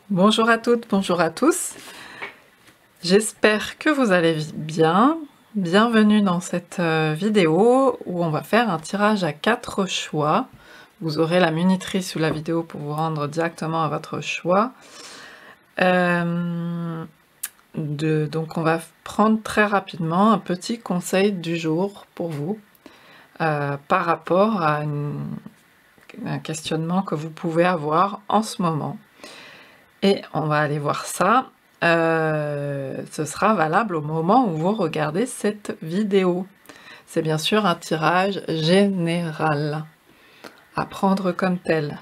Bonjour à toutes, bonjour à tous. J'espère que vous allez bien. Bienvenue dans cette vidéo où on va faire un tirage à 4 choix. Vous aurez la minuterie sous la vidéo pour vous rendre directement à votre choix. Donc on va prendre très rapidement un petit conseil du jour pour vous par rapport à un questionnement que vous pouvez avoir en ce moment. Et on va aller voir ça. Ce sera valable au moment où vous regardez cette vidéo. C'est bien sûr un tirage général à prendre comme tel.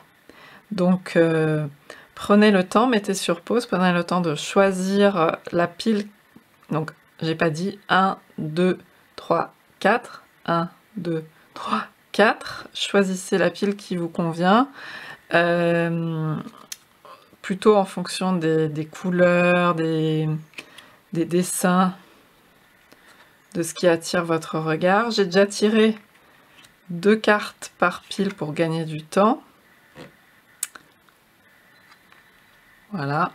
Donc prenez le temps, mettez sur pause, prenez le temps de choisir la pile. Donc j'ai pas dit 1, 2, 3, 4. 1, 2, 3, 4. Choisissez la pile qui vous convient. Plutôt en fonction des couleurs, des dessins, de ce qui attire votre regard. J'ai déjà tiré 2 cartes par pile pour gagner du temps. Voilà.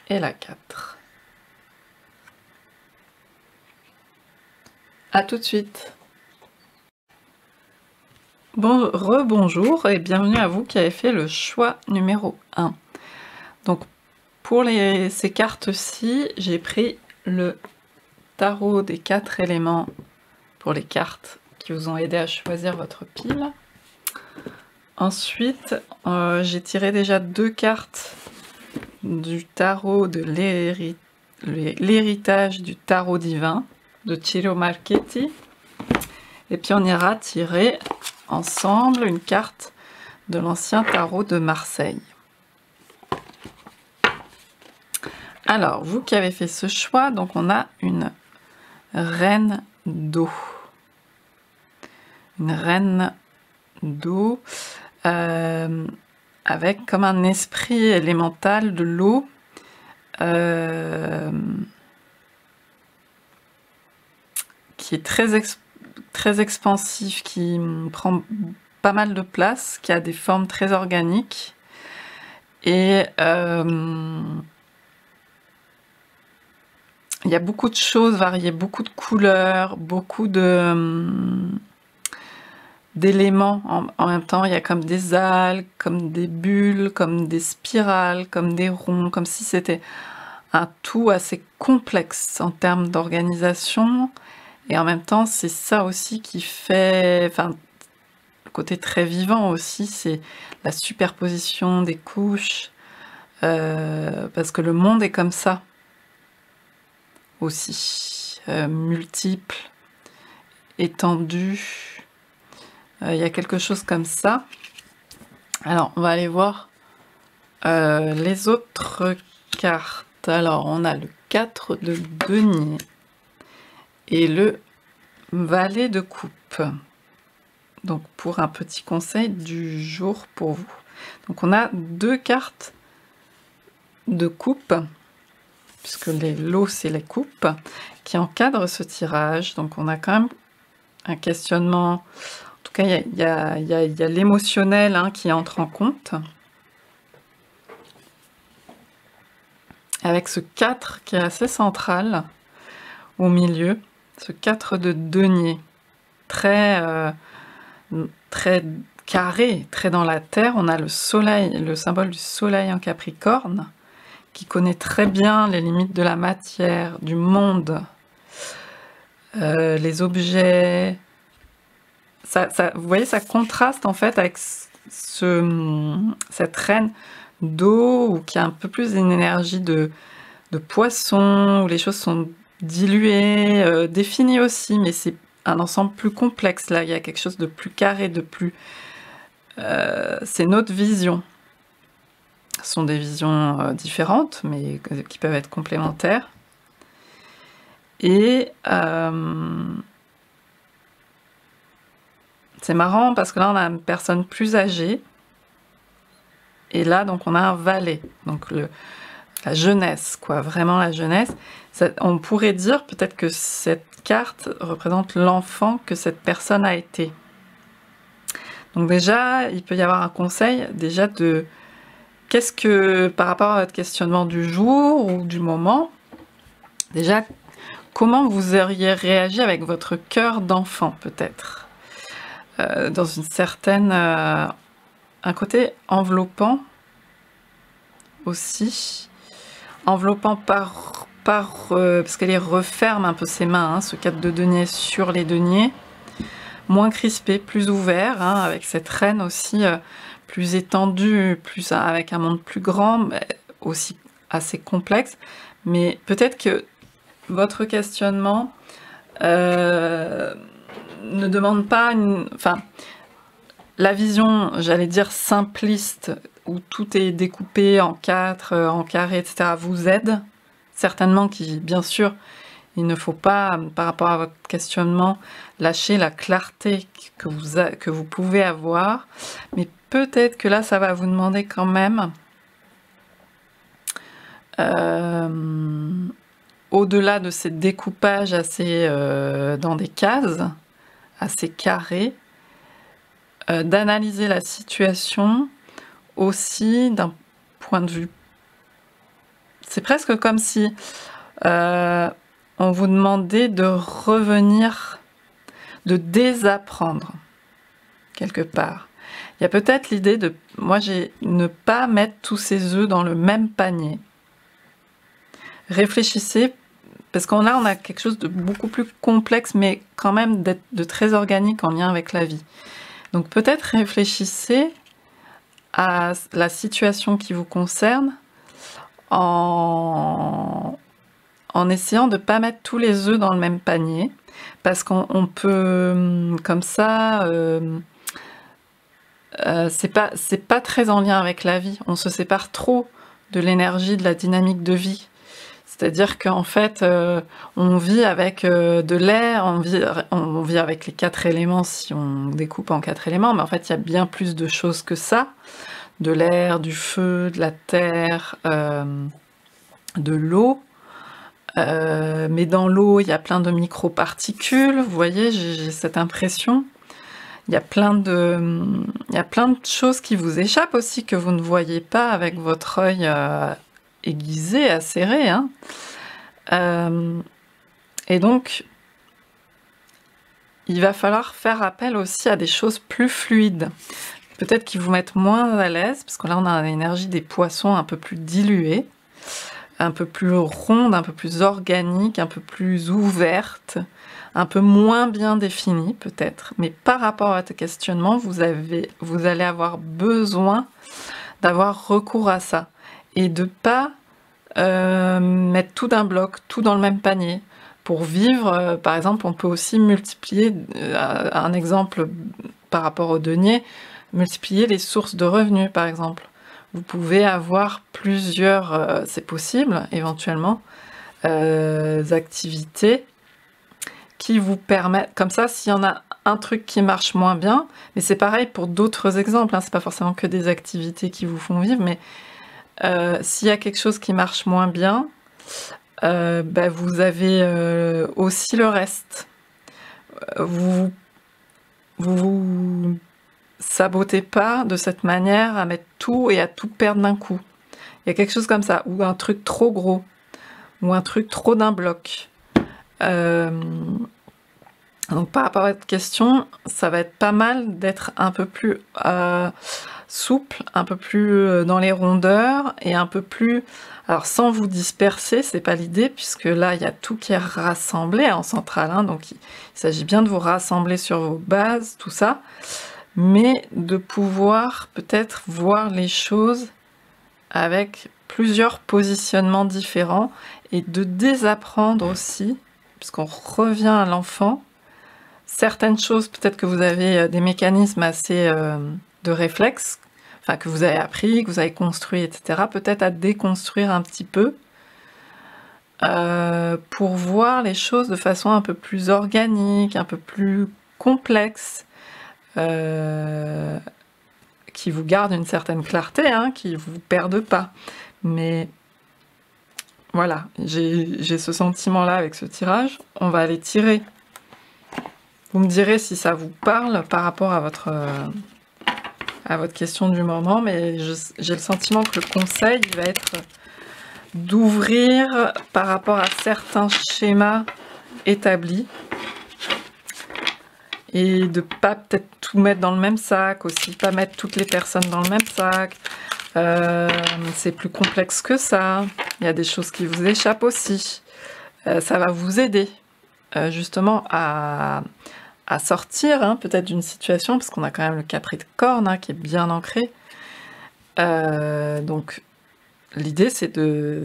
Et la 4. À tout de suite. Bon, rebonjour et bienvenue à vous qui avez fait le choix numéro 1. Donc pour ces cartes-ci, j'ai pris le tarot des 4 éléments pour les cartes qui vous ont aidé à choisir votre pile. Ensuite, j'ai tiré déjà 2 cartes du tarot de l'héritage du tarot divin de Ciro Marchetti. Et puis on ira tirer ensemble une carte de l'ancien tarot de Marseille. Alors, vous qui avez fait ce choix, donc on a une reine d'eau. Une reine d'eau avec comme un esprit élémental de l'eau qui est très expansif, qui prend pas mal de place, qui a des formes très organiques et il y a beaucoup de choses variées, beaucoup de couleurs, beaucoup d'éléments en même temps. Il y a comme des algues, comme des bulles, comme des spirales, comme des ronds, comme si c'était un tout assez complexe en termes d'organisation. Et en même temps, c'est ça aussi qui fait... Enfin, le côté très vivant aussi, c'est la superposition des couches. Parce que le monde est comme ça. Aussi multiple, étendu. Il y a quelque chose comme ça. Alors, on va aller voir les autres cartes. Alors, on a le 4 de denier et le valet de coupe. Donc, pour un petit conseil du jour pour vous. Donc, on a 2 cartes de coupe, puisque les lots, c'est les coupes, qui encadrent ce tirage. Donc, on a quand même un questionnement. En tout cas, il y a l'émotionnel qui entre en compte. Avec ce 4 qui est assez central au milieu. Ce 4 de denier. Très carré, très dans la terre. On a le soleil, le symbole du soleil en Capricorne, qui connaît très bien les limites de la matière, du monde, les objets. Vous voyez, ça contraste en fait avec cette reine d'eau qui a un peu plus une énergie de poisson, où les choses sont diluées, définies aussi, mais c'est un ensemble plus complexe. Là, il y a quelque chose de plus carré, de plus... c'est notre vision. Ce sont des visions différentes, mais qui peuvent être complémentaires. Et c'est marrant parce que là, on a une personne plus âgée. Et là, donc, on a un valet. Donc, la jeunesse, quoi. Vraiment la jeunesse. On pourrait dire peut-être que cette carte représente l'enfant que cette personne a été. Donc déjà, il peut y avoir un conseil déjà de qu'est-ce que, par rapport à votre questionnement du jour ou du moment, déjà, comment vous auriez réagi avec votre cœur d'enfant, peut-être, dans une certaine... un côté enveloppant aussi, enveloppant parce qu'elle referme un peu ses mains, hein, ce 4 de denier sur les deniers, moins crispé, plus ouvert, hein, avec cette reine aussi plus étendue, avec un monde plus grand, mais aussi assez complexe. Mais peut-être que votre questionnement ne demande pas enfin, la vision, j'allais dire simpliste, où tout est découpé en 4, en carré, etc., vous aide. Certainement bien sûr, il ne faut pas, par rapport à votre questionnement, lâcher la clarté que vous pouvez avoir. Mais peut-être que là, ça va vous demander quand même, au-delà de ces découpages assez dans des cases, assez carrés, d'analyser la situation aussi d'un point de vue... C'est presque comme si on vous demandait de revenir, de désapprendre quelque part. Il y a peut-être l'idée de, ne pas mettre tous ces œufs dans le même panier. Réfléchissez, parce qu'on a quelque chose de beaucoup plus complexe, mais quand même de très organique en lien avec la vie. Donc peut-être réfléchissez à la situation qui vous concerne en essayant de ne pas mettre tous les œufs dans le même panier, parce qu'on peut, comme ça, c'est pas très en lien avec la vie. On se sépare trop de l'énergie, de la dynamique de vie. C'est-à-dire qu'en fait, on vit avec de l'air, on vit avec les 4 éléments si on découpe en 4 éléments, mais en fait, il y a bien plus de choses que ça. De l'air, du feu, de la terre, de l'eau. Mais dans l'eau, il y a plein de microparticules. Vous voyez, j'ai cette impression. Il y a plein de choses qui vous échappent aussi, que vous ne voyez pas avec votre œil aiguisé, acéré, hein. Et donc, il va falloir faire appel aussi à des choses plus fluides. Peut-être qui vous mettent moins à l'aise, parce que là, on a l'énergie des poissons un peu plus diluée, un peu plus ronde, un peu plus organique, un peu plus ouverte, un peu moins bien définie, peut-être. Mais par rapport à votre questionnement, vous allez avoir besoin d'avoir recours à ça. Et de pas mettre tout d'un bloc, tout dans le même panier. Pour vivre, par exemple, on peut aussi multiplier, un exemple par rapport au denier, multiplier les sources de revenus, par exemple. Vous pouvez avoir plusieurs, c'est possible, éventuellement, activités qui vous permettent, comme ça, s'il y en a un truc qui marche moins bien, mais c'est pareil pour d'autres exemples, hein, c'est pas forcément que des activités qui vous font vivre, mais s'il y a quelque chose qui marche moins bien, vous avez aussi le reste. Vous sabotez pas de cette manière à mettre tout et à tout perdre d'un coup. Il y a quelque chose comme ça, ou un truc trop gros, ou un truc trop d'un bloc. Donc par rapport à votre question, ça va être pas mal d'être un peu plus souple, un peu plus dans les rondeurs, et un peu plus... Alors sans vous disperser, c'est pas l'idée, puisque là il y a tout qui est rassemblé en centrale, hein, donc il s'agit bien de vous rassembler sur vos bases, tout ça, mais de pouvoir peut-être voir les choses avec plusieurs positionnements différents, et de désapprendre aussi, puisqu'on revient à l'enfant, certaines choses, peut-être que vous avez des mécanismes assez de réflexe, enfin que vous avez appris, que vous avez construit, etc., peut-être à déconstruire un petit peu, pour voir les choses de façon un peu plus organique, un peu plus complexe, qui vous garde une certaine clarté, hein, qui ne vous perde pas. Mais voilà, j'ai ce sentiment-là avec ce tirage. On va aller tirer. Vous me direz si ça vous parle par rapport à votre à votre question du moment, mais j'ai le sentiment que le conseil va être d'ouvrir par rapport à certains schémas établis et de pas peut-être tout mettre dans le même sac aussi, pas mettre toutes les personnes dans le même sac. C'est plus complexe que ça. Il y a des choses qui vous échappent aussi. Ça va vous aider justement à sortir peut-être d'une situation, parce qu'on a quand même le Capricorne qui est bien ancré. Donc l'idée c'est de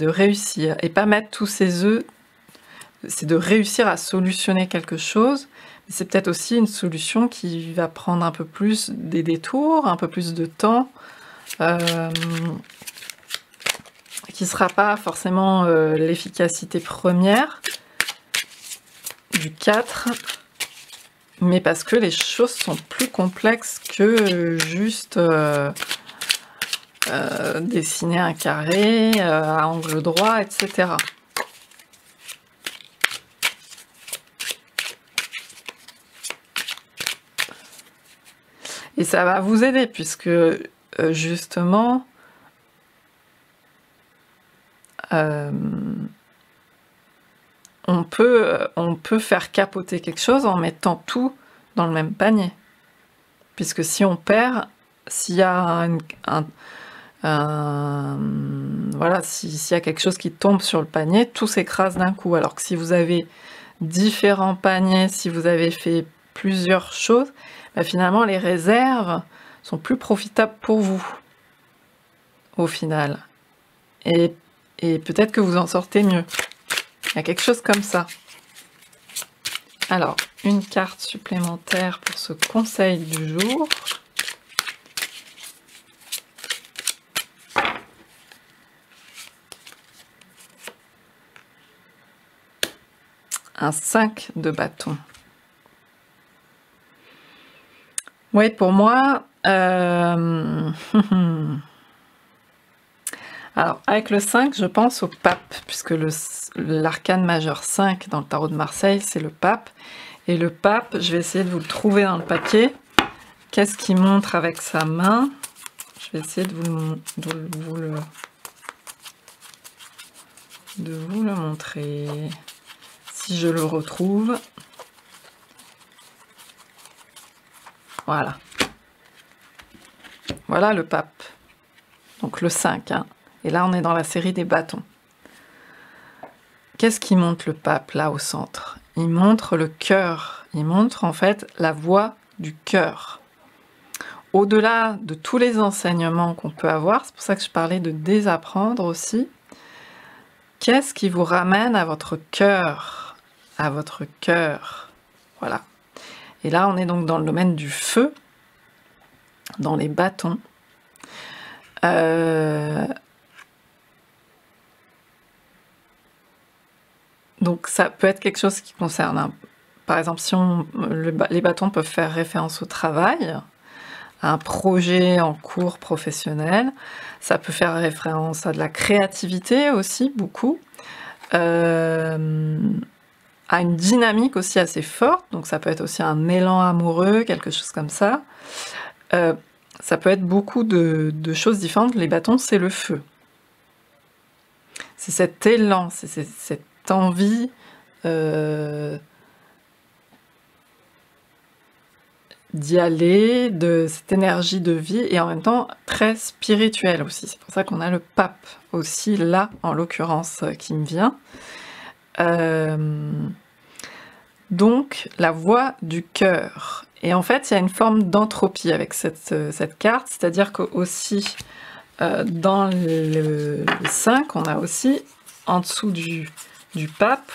réussir et pas mettre tous ses œufs. C'est de réussir à solutionner quelque chose. C'est peut-être aussi une solution qui va prendre un peu plus des détours, un peu plus de temps, qui ne sera pas forcément l'efficacité première du 4, mais parce que les choses sont plus complexes que juste dessiner un carré à angle droit, etc. Et ça va vous aider puisque justement on peut faire capoter quelque chose en mettant tout dans le même panier. Puisque si on perd, s'il y a voilà, s'il y a quelque chose qui tombe sur le panier, tout s'écrase d'un coup. Alors que si vous avez différents paniers, si vous avez fait plusieurs choses, finalement les réserves sont plus profitables pour vous au final. Et peut-être que vous en sortez mieux. Il y a quelque chose comme ça. Alors, une carte supplémentaire pour ce conseil du jour. Un 5 de bâton. Oui, pour moi, alors avec le 5, je pense au pape, puisque l'arcane majeur 5 dans le tarot de Marseille, c'est le pape. Et le pape, je vais essayer de vous le trouver dans le papier. Qu'est-ce qu'il montre avec sa main? Je vais essayer de vous le montrer, si je le retrouve. Voilà. Voilà le pape. Donc le 5. Et là, on est dans la série des bâtons. Qu'est-ce qui montre le pape, là, au centre? Il montre le cœur. Il montre, en fait, la voie du cœur. Au-delà de tous les enseignements qu'on peut avoir, c'est pour ça que je parlais de désapprendre aussi, qu'est-ce qui vous ramène à votre cœur? À votre cœur. Voilà. Et là, on est donc dans le domaine du feu, dans les bâtons. Donc ça peut être quelque chose qui concerne, par exemple, si les bâtons peuvent faire référence au travail, à un projet en cours professionnel. Ça peut faire référence à de la créativité aussi, beaucoup. À une dynamique aussi assez forte, donc ça peut être aussi un élan amoureux, quelque chose comme ça. Ça peut être beaucoup de choses différentes. Les bâtons, c'est le feu. C'est cet élan, c'est cette envie d'y aller, de cette énergie de vie, et en même temps très spirituelle aussi. C'est pour ça qu'on a le pape aussi là, en l'occurrence, qui me vient. Donc, la voie du cœur. Et en fait, il y a une forme d'entropie avec cette carte, c'est-à-dire que aussi, dans le 5, on a aussi, en dessous du pape,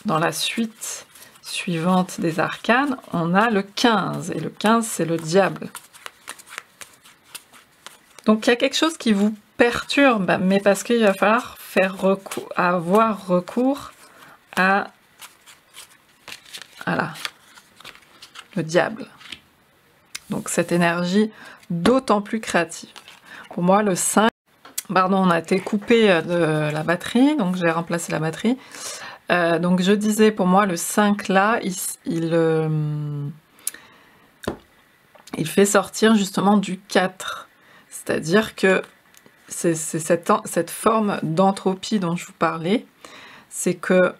dans la suite suivante des arcanes, on a le 15, et le 15, c'est le diable. Donc, il y a quelque chose qui vous perturbe, mais parce qu'il va falloir avoir recours à... Voilà, le diable. Donc cette énergie d'autant plus créative. Pour moi, le 5, pardon, on a été coupé de la batterie, donc j'ai remplacé la batterie. Donc je disais, pour moi, le 5 là, il fait sortir justement du 4. C'est-à-dire que c'est cette forme d'entropie dont je vous parlais, c'est que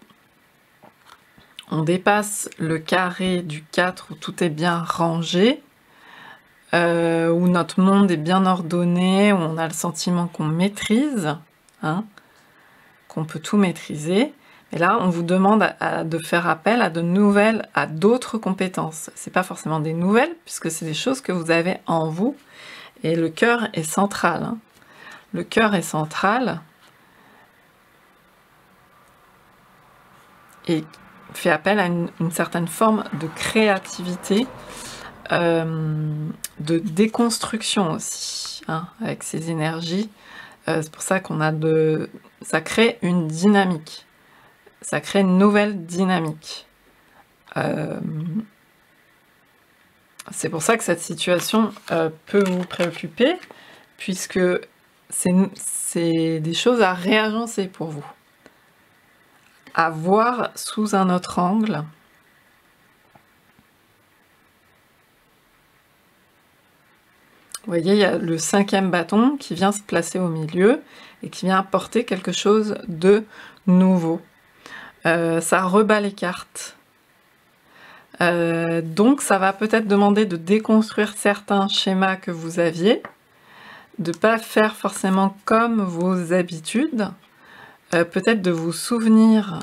on dépasse le carré du 4 où tout est bien rangé, où notre monde est bien ordonné, où on a le sentiment qu'on maîtrise, hein, qu'on peut tout maîtriser. Et là, on vous demande de faire appel à d'autres compétences. C'est pas forcément des nouvelles, puisque c'est des choses que vous avez en vous. Et le cœur est central. Hein. Le cœur est central et fait appel à une certaine forme de créativité, de déconstruction aussi, hein, avec ces énergies. C'est pour ça ça crée une dynamique. Ça crée une nouvelle dynamique. C'est pour ça que cette situation peut vous préoccuper, puisque c'est des choses à réagencer pour vous, à voir sous un autre angle. Vous voyez, il y a le 5e bâton qui vient se placer au milieu et qui vient apporter quelque chose de nouveau. Ça rebat les cartes. Donc ça va peut-être demander de déconstruire certains schémas que vous aviez, de ne pas faire forcément comme vos habitudes, peut-être de vous souvenir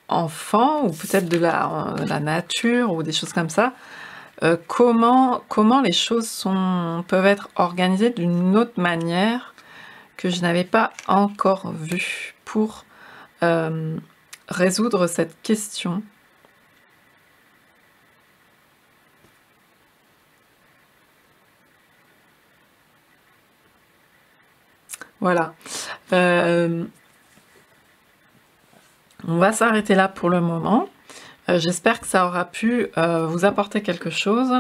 enfant, ou peut-être de la nature, ou des choses comme ça, comment les choses peuvent être organisées d'une autre manière que je n'avais pas encore vue pour résoudre cette question. Voilà. On va s'arrêter là pour le moment. J'espère que ça aura pu vous apporter quelque chose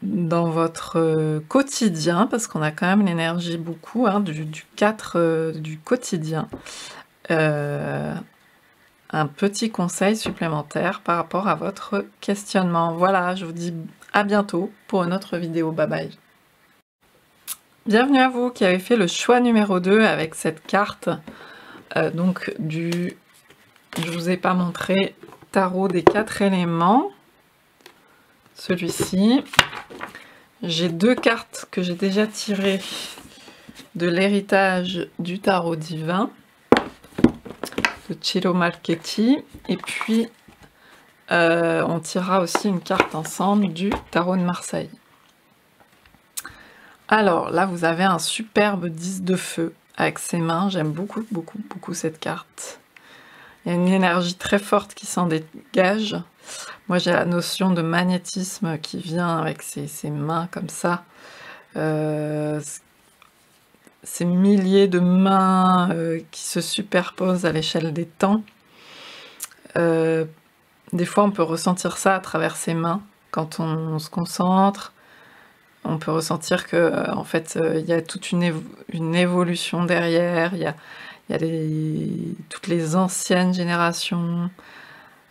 dans votre quotidien, parce qu'on a quand même l'énergie beaucoup, hein, du 4 du quotidien. Un petit conseil supplémentaire par rapport à votre questionnement. Voilà, je vous dis à bientôt pour une autre vidéo. Bye bye. Bienvenue à vous qui avez fait le choix numéro 2 avec cette carte. Donc je vous ai pas montré, tarot des 4 éléments. Celui-ci. J'ai 2 cartes que j'ai déjà tirées de l'héritage du tarot divin de Ciro Marchetti, et puis on tirera aussi une carte ensemble du tarot de Marseille. Alors là vous avez un superbe 10 de feu avec ses mains, j'aime beaucoup cette carte. Il y a une énergie très forte qui s'en dégage. Moi j'ai la notion de magnétisme qui vient avec ses mains comme ça. Ces milliers de mains qui se superposent à l'échelle des temps. Des fois on peut ressentir ça à travers ses mains quand on se concentre. On peut ressentir que en fait il y a toute une évolution derrière, il y a toutes les anciennes générations,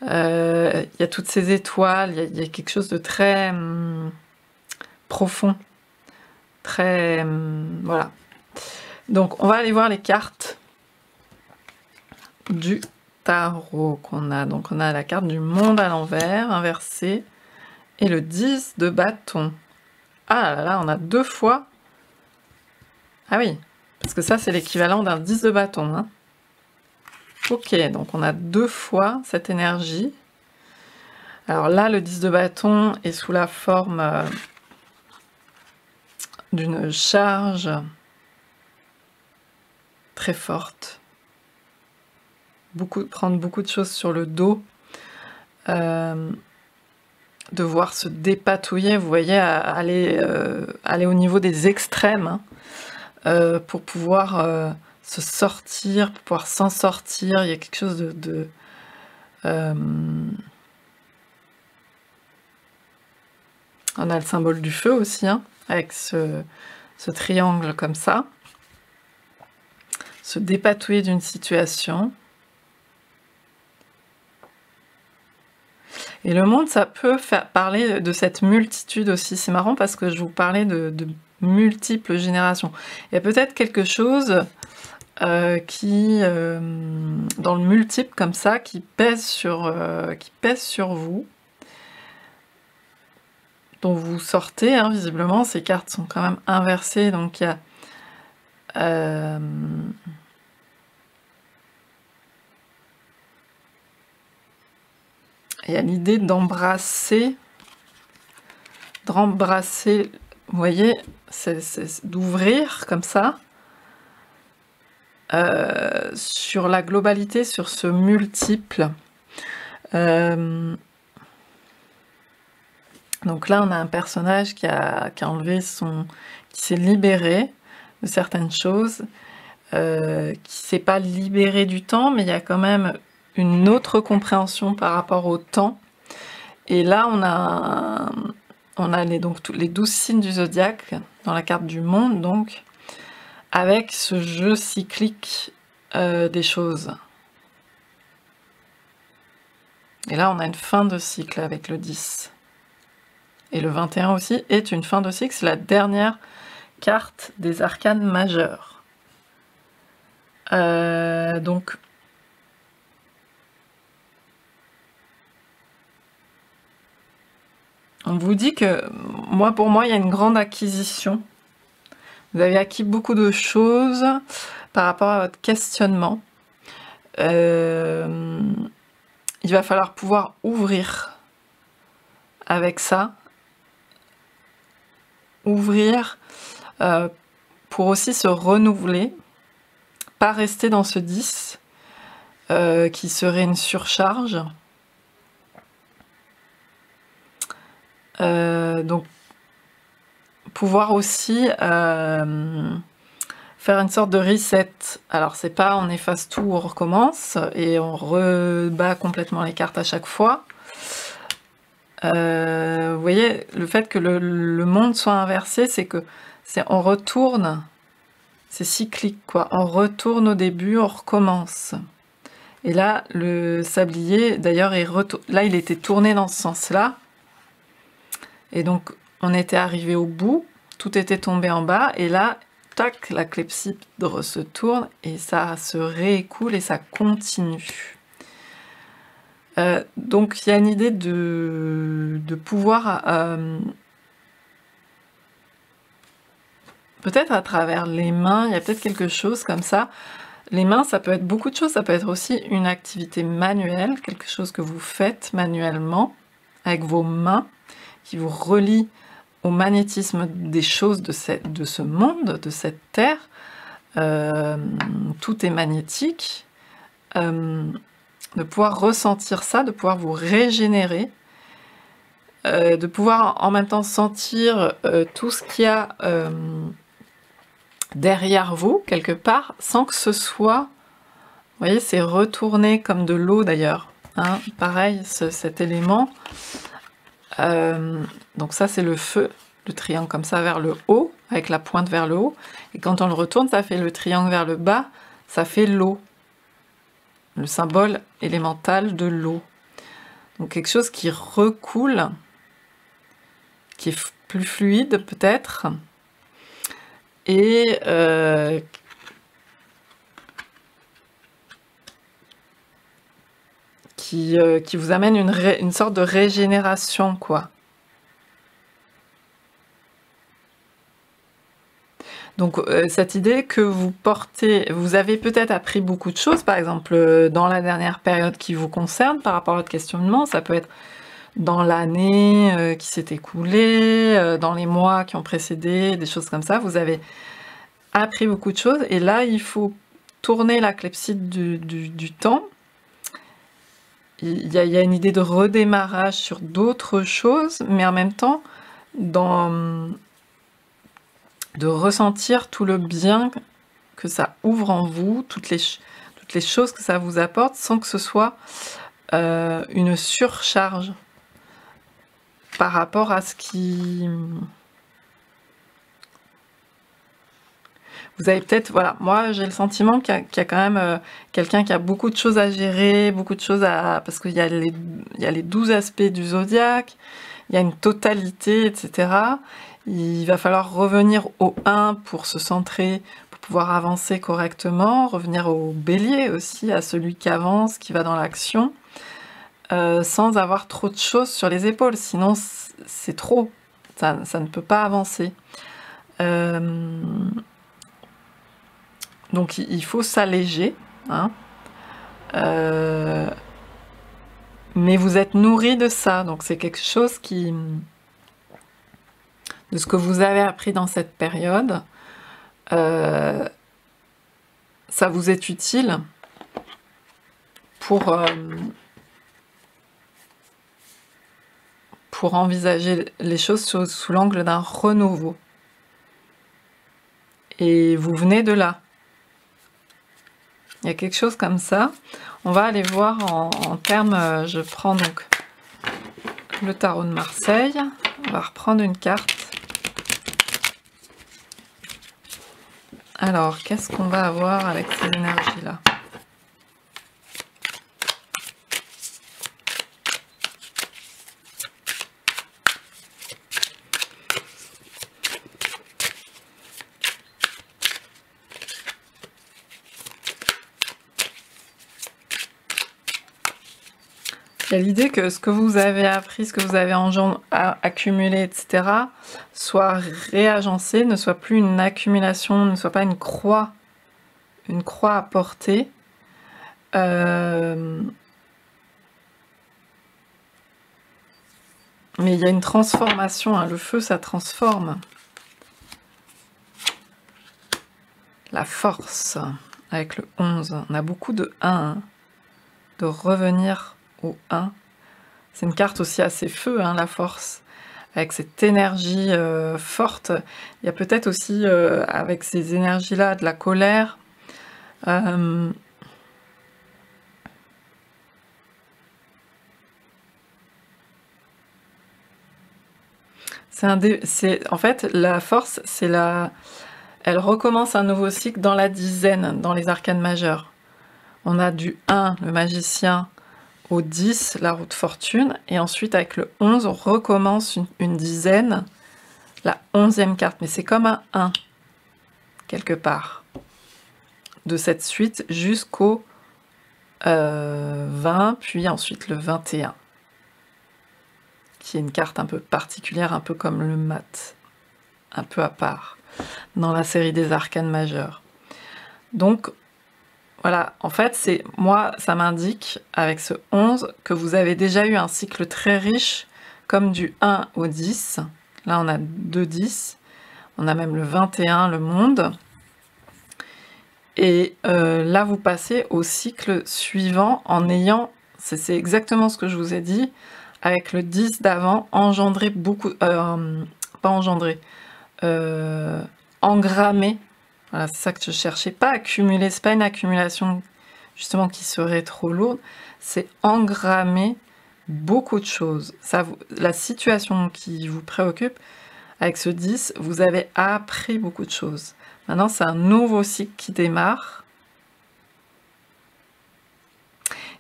il y a toutes ces étoiles, il y a quelque chose de très profond, très voilà. Donc on va aller voir les cartes du tarot qu'on a. Donc on a la carte du monde à l'envers, inversée, et le 10 de bâton. Ah là là, on a 2 fois. Ah oui, parce que ça c'est l'équivalent d'un 10 de bâton. Hein. Ok, donc on a 2 fois cette énergie. Alors là, le 10 de bâton est sous la forme d'une charge très forte. Prendre beaucoup de choses sur le dos. Devoir se dépatouiller, vous voyez, aller au niveau des extrêmes, hein, pour pouvoir se sortir, pour pouvoir s'en sortir. Il y a quelque chose on a le symbole du feu aussi, hein, avec ce triangle comme ça. Se dépatouiller d'une situation. Et le monde, ça peut faire parler de cette multitude aussi. C'est marrant parce que je vous parlais de multiples générations. Il y a peut-être quelque chose qui, dans le multiple comme ça, qui pèse sur vous, dont vous sortez, hein, visiblement. Ces cartes sont quand même inversées, donc il y a... il y a l'idée d'embrasser, vous voyez, d'ouvrir comme ça, sur la globalité, sur ce multiple. Donc là, on a un personnage qui a enlevé qui s'est libéré de certaines choses, qui s'est pas libéré du temps, mais il y a quand même une autre compréhension par rapport au temps. Et là, on a donc les 12 signes du zodiaque dans la carte du monde, donc, avec ce jeu cyclique des choses. Et là, on a une fin de cycle avec le 10. Et le 21 aussi est une fin de cycle, c'est la dernière carte des arcanes majeures. Donc, on vous dit que, pour moi, il y a une grande acquisition. Vous avez acquis beaucoup de choses par rapport à votre questionnement. Il va falloir pouvoir ouvrir avec ça. Ouvrir pour aussi se renouveler, pas rester dans ce 10 qui serait une surcharge. Donc pouvoir aussi faire une sorte de reset. Alors c'est pas on efface tout, on recommence et on rebat complètement les cartes à chaque fois. Vous voyez, le fait que le monde soit inversé, c'est que on retourne, c'est cyclique quoi, on retourne au début, on recommence. Et là, le sablier, d'ailleurs, là il était tourné dans ce sens-là, et donc on était arrivé au bout, tout était tombé en bas, et là, tac, la clepsydre se tourne, et ça se réécoule, et ça continue. Donc il y a une idée de pouvoir, peut-être à travers les mains, il y a peut-être quelque chose comme ça. Les mains, ça peut être beaucoup de choses, ça peut être aussi une activité manuelle, quelque chose que vous faites manuellement, avec vos mains, qui vous relie au magnétisme des choses de ce monde, de cette terre. Tout est magnétique. De pouvoir ressentir ça, de pouvoir vous régénérer, de pouvoir en même temps sentir tout ce qu'il y a derrière vous, quelque part, sans que ce soit... Vous voyez, c'est retourné comme de l'eau d'ailleurs. Hein, pareil, cet élément. Donc ça, c'est le feu, le triangle comme ça vers le haut, avec la pointe vers le haut. Et quand on le retourne, ça fait le triangle vers le bas, ça fait l'eau. Le symbole élémental de l'eau. Donc quelque chose qui recoule, qui est plus fluide peut-être, et qui vous amène une sorte de régénération, quoi. Donc cette idée que vous portez, vous avez peut-être appris beaucoup de choses, par exemple dans la dernière période qui vous concerne par rapport à votre questionnement, ça peut être dans l'année qui s'est écoulée, dans les mois qui ont précédé, des choses comme ça, vous avez appris beaucoup de choses, et là il faut tourner la clepsydre du temps. Il y a une idée de redémarrage sur d'autres choses, mais en même temps, de ressentir tout le bien que ça ouvre en vous, toutes les choses que ça vous apporte, sans que ce soit une surcharge par rapport à ce qui... Vous avez peut-être, voilà, moi j'ai le sentiment qu'il y a quand même quelqu'un qui a beaucoup de choses à gérer, beaucoup de choses à... Parce qu'il y a les 12 aspects du zodiaque, il y a une totalité, etc. Il va falloir revenir au 1 pour se centrer, pour pouvoir avancer correctement, revenir au bélier aussi, à celui qui avance, qui va dans l'action, sans avoir trop de choses sur les épaules, sinon c'est trop, ça ne peut pas avancer. Donc il faut s'alléger, hein. Mais vous êtes nourri de ça, donc c'est quelque chose qui, de ce que vous avez appris dans cette période, ça vous est utile pour envisager les choses sous l'angle d'un renouveau. Et vous venez de là. Il y a quelque chose comme ça. On va aller voir en termes... je prends donc le tarot de Marseille. On va reprendre une carte. Alors, qu'est-ce qu'on va avoir avec ces énergies-là ? Il y a l'idée que ce que vous avez appris, ce que vous avez accumulé, etc., soit réagencé, ne soit plus une accumulation, ne soit pas une croix à porter. Mais il y a une transformation, hein. Le feu, ça transforme. La force, avec le 11. On a beaucoup de 1, hein, de revenir au 1. C'est une carte aussi assez feu, hein, la force, avec cette énergie forte. Il y a peut-être aussi, avec ces énergies-là, de la colère. En fait, la force, elle recommence un nouveau cycle dans la dizaine, dans les arcanes majeures. On a du 1, le magicien, au 10, la roue de fortune, et ensuite avec le 11, on recommence une dizaine, la 11e carte, mais c'est comme un 1, quelque part, de cette suite jusqu'au 20, puis ensuite le 21, qui est une carte un peu particulière, un peu comme le mat, un peu à part, dans la série des arcanes majeures. Donc, voilà, en fait, moi, ça m'indique, avec ce 11, que vous avez déjà eu un cycle très riche, comme du 1 au 10. Là, on a 2 10. On a même le 21, le monde. Et là, vous passez au cycle suivant en ayant, c'est exactement ce que je vous ai dit, avec le 10 d'avant, engendrer beaucoup... pas engendrer, engrammer. Voilà, c'est ça que je cherchais. Pas accumuler, c'est pas une accumulation justement qui serait trop lourde, c'est engrammer beaucoup de choses. La situation qui vous préoccupe, avec ce 10, vous avez appris beaucoup de choses. Maintenant, c'est un nouveau cycle qui démarre.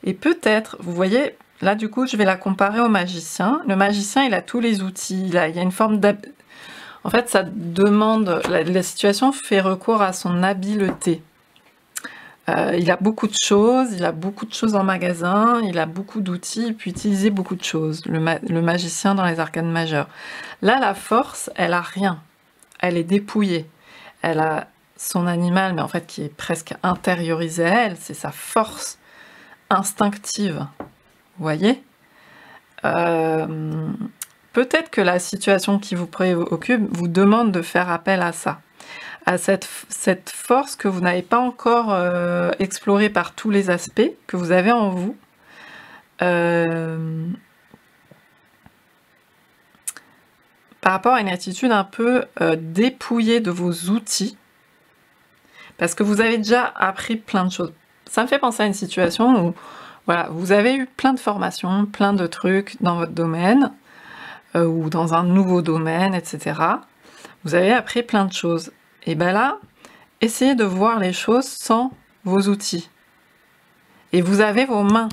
Et peut-être, vous voyez, là du coup, je vais la comparer au magicien. Le magicien, il a tous les outils, il y a une forme En fait, ça demande, la situation fait recours à son habileté. Il a beaucoup de choses en magasin, il a beaucoup d'outils, il peut utiliser beaucoup de choses, le magicien dans les arcanes majeures. Là, la force, elle a rien, elle est dépouillée. Elle a son animal, mais en fait qui est presque intériorisé à elle, c'est sa force instinctive. Vous voyez ? Peut-être que la situation qui vous préoccupe vous demande de faire appel à ça, à cette force que vous n'avez pas encore explorée par tous les aspects que vous avez en vous. Par rapport à une attitude un peu dépouillée de vos outils, parce que vous avez déjà appris plein de choses. Ça me fait penser à une situation où voilà, vous avez eu plein de formations, plein de trucs dans votre domaine, ou dans un nouveau domaine, etc. Vous avez appris plein de choses. Et bien là, essayez de voir les choses sans vos outils. Et vous avez vos mains.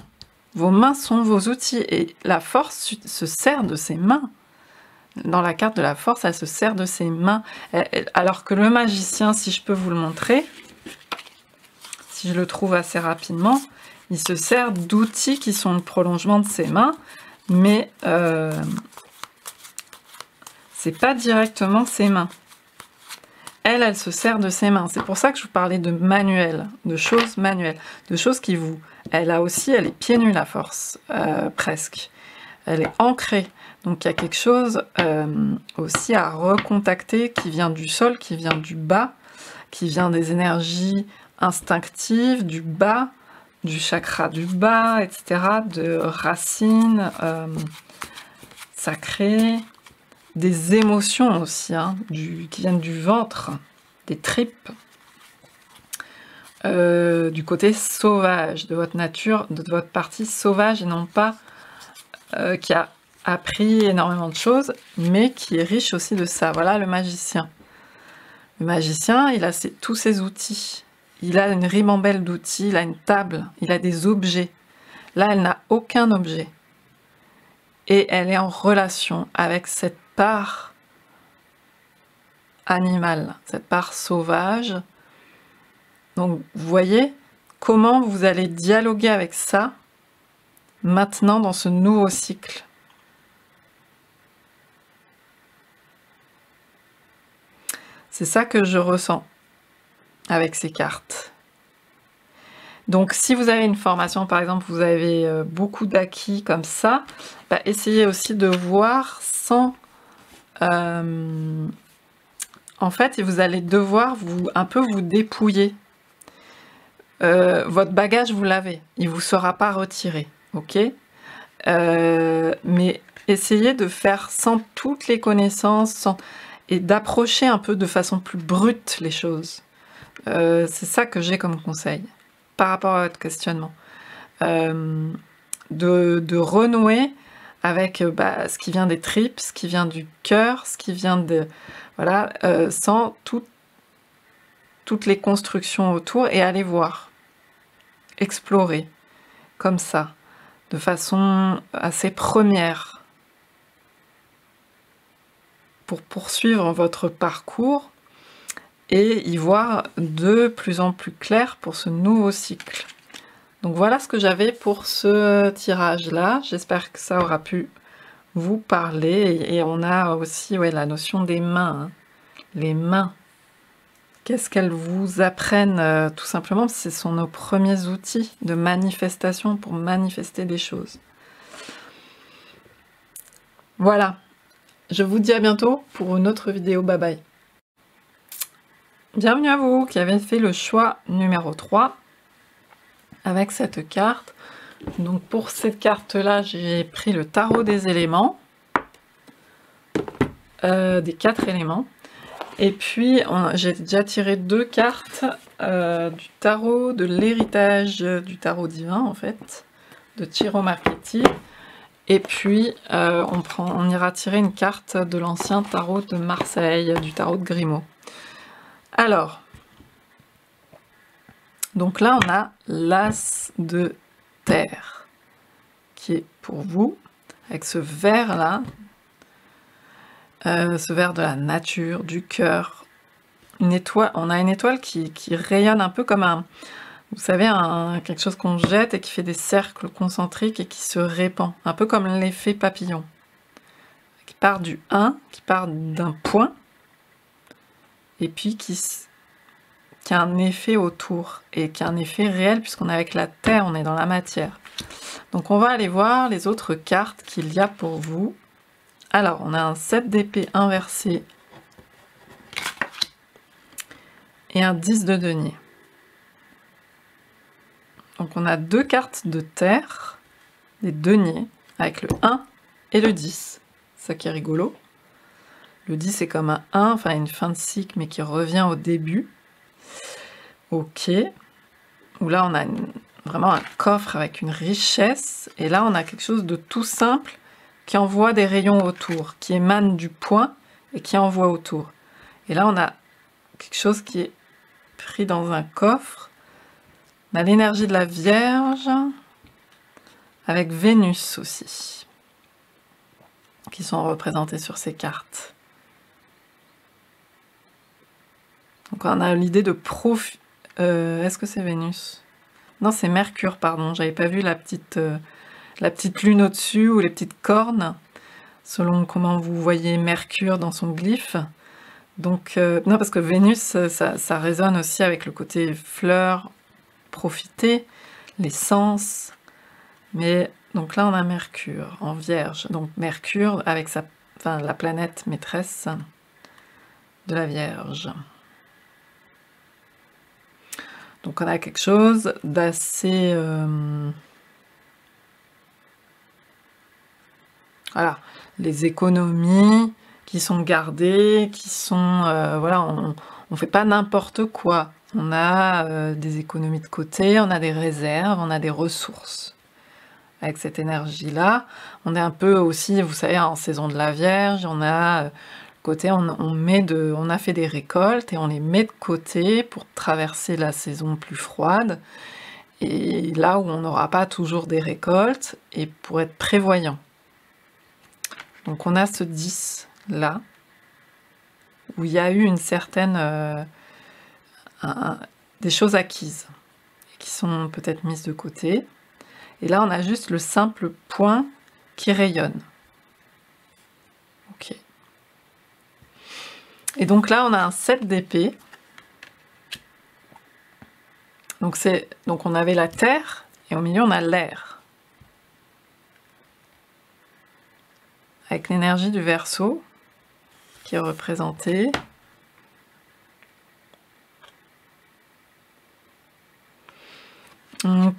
Vos mains sont vos outils. Et la force se sert de ses mains. Dans la carte de la force, elle se sert de ses mains. Alors que le magicien, si je peux vous le montrer, si je le trouve assez rapidement, il se sert d'outils qui sont le prolongement de ses mains, mais c'est pas directement ses mains. Elle se sert de ses mains. C'est pour ça que je vous parlais de manuel, de choses manuelles, de choses qui vous... Elle est pieds nus la force, presque. Elle est ancrée. Donc il y a quelque chose aussi à recontacter qui vient du sol, qui vient du bas, qui vient des énergies instinctives, du bas, du chakra du bas, etc., de racines sacrées, des émotions aussi, hein, qui viennent du ventre, des tripes, du côté sauvage de votre nature, de votre partie sauvage et non pas qui a appris énormément de choses, mais qui est riche aussi de ça. Voilà le magicien. Le magicien, il a tous ses outils. Il a une ribambelle d'outils, il a une table, il a des objets. Là, elle n'a aucun objet. Et elle est en relation avec cette part animale, cette part sauvage. Donc, vous voyez comment vous allez dialoguer avec ça maintenant dans ce nouveau cycle. C'est ça que je ressens avec ces cartes. Donc si vous avez une formation, par exemple, vous avez beaucoup d'acquis comme ça, bah, essayez aussi de voir sans... en fait, vous allez devoir un peu vous dépouiller. Votre bagage, vous l'avez. Il ne vous sera pas retiré. Ok, mais essayez de faire sans toutes les connaissances et d'approcher un peu de façon plus brute les choses. C'est ça que j'ai comme conseil par rapport à votre questionnement. De renouer avec ce qui vient des tripes, ce qui vient du cœur, ce qui vient de... Voilà, sans toutes les constructions autour et aller voir, explorer, comme ça, de façon assez première, pour poursuivre votre parcours et y voir de plus en plus clair pour ce nouveau cycle. Donc voilà ce que j'avais pour ce tirage-là. J'espère que ça aura pu vous parler. Et on a aussi la notion des mains. Hein. Les mains. Qu'est-ce qu'elles vous apprennent tout simplement, ce sont nos premiers outils de manifestation pour manifester des choses. Voilà. Je vous dis à bientôt pour une autre vidéo. Bye bye. Bienvenue à vous qui avez fait le choix numéro 3 avec cette carte. Donc pour cette carte-là, j'ai pris le tarot des éléments, des 4 éléments. Et puis j'ai déjà tiré 2 cartes du tarot de l'héritage du tarot divin en fait, de Ciro Marchetti. Et puis on ira tirer une carte de l'ancien tarot de Marseille, du tarot de Grimaud. Alors, donc là on a l'as de terre qui est pour vous, avec ce vert là, ce vert de la nature, du cœur, une étoile. On a une étoile qui rayonne un peu comme un, vous savez, quelque chose qu'on jette et qui fait des cercles concentriques et qui se répand, un peu comme l'effet papillon, qui part du 1, qui part d'un point, et puis qui a un effet autour, et qui a un effet réel, puisqu'on est avec la terre, on est dans la matière. Donc on va aller voir les autres cartes qu'il y a pour vous. Alors, on a un 7 d'épée inversé et un 10 de denier. Donc on a 2 cartes de terre, des deniers, avec le 1 et le 10. Ça qui est rigolo. Le 10 c'est comme un 1, enfin une fin de cycle, mais qui revient au début. Ok. Où là on a vraiment un coffre avec une richesse. Et là on a quelque chose de tout simple qui envoie des rayons autour, qui émane du point et qui envoie autour. Et là on a quelque chose qui est pris dans un coffre. On a l'énergie de la Vierge, avec Vénus aussi, qui sont représentés sur ces cartes. Donc on a l'idée de profit. Est-ce que c'est Vénus? Non, c'est Mercure, pardon. J'avais pas vu la petite lune au-dessus ou les petites cornes, selon comment vous voyez Mercure dans son glyphe. Donc, non, parce que Vénus, ça résonne aussi avec le côté fleur, profiter, les sens. Mais donc là, on a Mercure en Vierge. Donc Mercure avec la planète maîtresse de la Vierge. Donc on a quelque chose d'assez... voilà, les économies qui sont gardées, qui sont... voilà, on fait pas n'importe quoi. On a des économies de côté, on a des réserves, on a des ressources. Avec cette énergie-là, on est un peu aussi, vous savez, en saison de la Vierge, on a... côté, on a fait des récoltes et on les met de côté pour traverser la saison plus froide, et là où on n'aura pas toujours des récoltes, et pour être prévoyant. Donc on a ce 10 là, où il y a eu une certaine... des choses acquises, qui sont peut-être mises de côté, et là on a juste le simple point qui rayonne. Ok. Et donc là, on a un 7 d'épée. Donc on avait la terre, et au milieu, on a l'air. Avec l'énergie du Verseau, qui est représentée.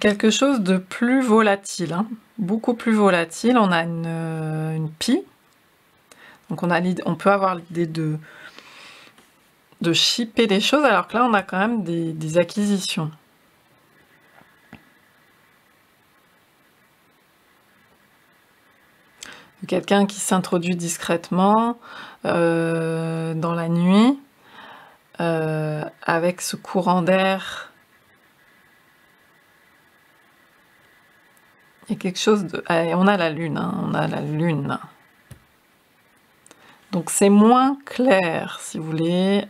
Quelque chose de plus volatile, hein, beaucoup plus volatile. On a une pie. Donc on peut avoir l'idée de shipper des choses, alors que là on a quand même des acquisitions. Quelqu'un qui s'introduit discrètement dans la nuit avec ce courant d'air. Il y a quelque chose de... on a la lune, hein, on a la lune. Donc c'est moins clair, si vous voulez,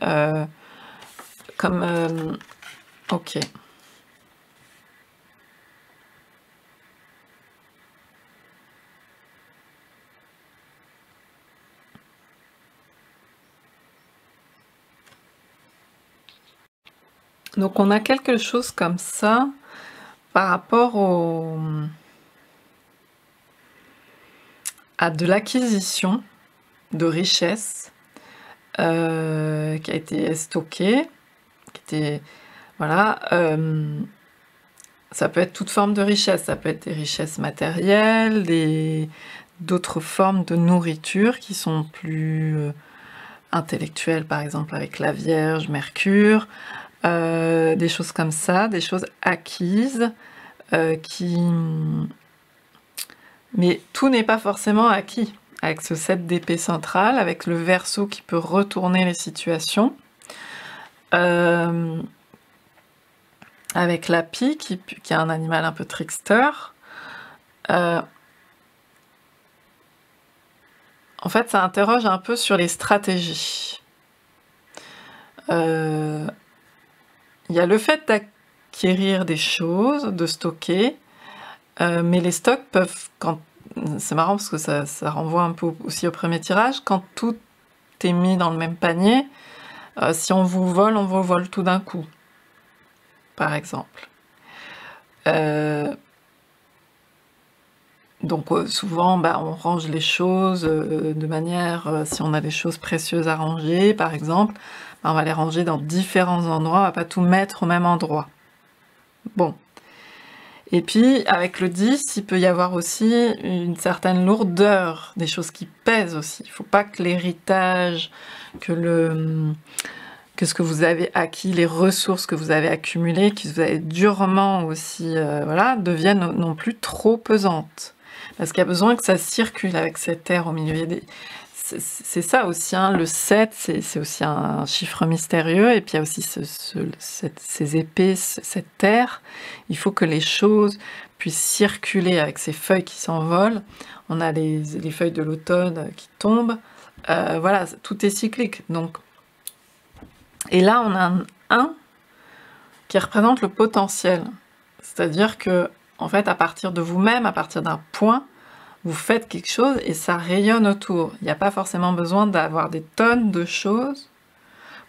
comme... ok. Donc on a quelque chose comme ça par rapport à de l'acquisition de richesses qui a été stockée, qui était... Voilà, ça peut être toute forme de richesse, ça peut être des richesses matérielles, d'autres formes de nourriture qui sont plus intellectuelles, par exemple avec la Vierge, Mercure, des choses comme ça, des choses acquises, mais tout n'est pas forcément acquis. Avec ce 7 d'épée centrale, avec le Verseau qui peut retourner les situations, avec la pie qui est un animal un peu trickster. En fait, ça interroge un peu sur les stratégies. Il y a le fait d'acquérir des choses, de stocker, mais les stocks peuvent... C'est marrant parce que ça renvoie un peu aussi au premier tirage, quand tout est mis dans le même panier, si on vous vole, on vous vole tout d'un coup, par exemple. Donc souvent, on range les choses de manière, si on a des choses précieuses à ranger, par exemple, on va les ranger dans différents endroits, on va pas tout mettre au même endroit. Bon. Et puis, avec le 10, il peut y avoir aussi une certaine lourdeur, des choses qui pèsent aussi. Il ne faut pas que l'héritage, que ce que vous avez acquis, les ressources que vous avez accumulées, que vous avez durement aussi, voilà, deviennent non plus trop pesantes. Parce qu'il y a besoin que ça circule avec cette terre au milieu. c'est ça aussi, hein, le 7, c'est aussi un chiffre mystérieux, et puis il y a aussi ces épées, cette terre. Il faut que les choses puissent circuler avec ces feuilles qui s'envolent. On a les feuilles de l'automne qui tombent. Voilà, tout est cyclique. Donc. Et là, on a un 1 qui représente le potentiel. C'est-à-dire que, en fait, à partir de vous-même, à partir d'un point, vous faites quelque chose et ça rayonne autour. Il n'y a pas forcément besoin d'avoir des tonnes de choses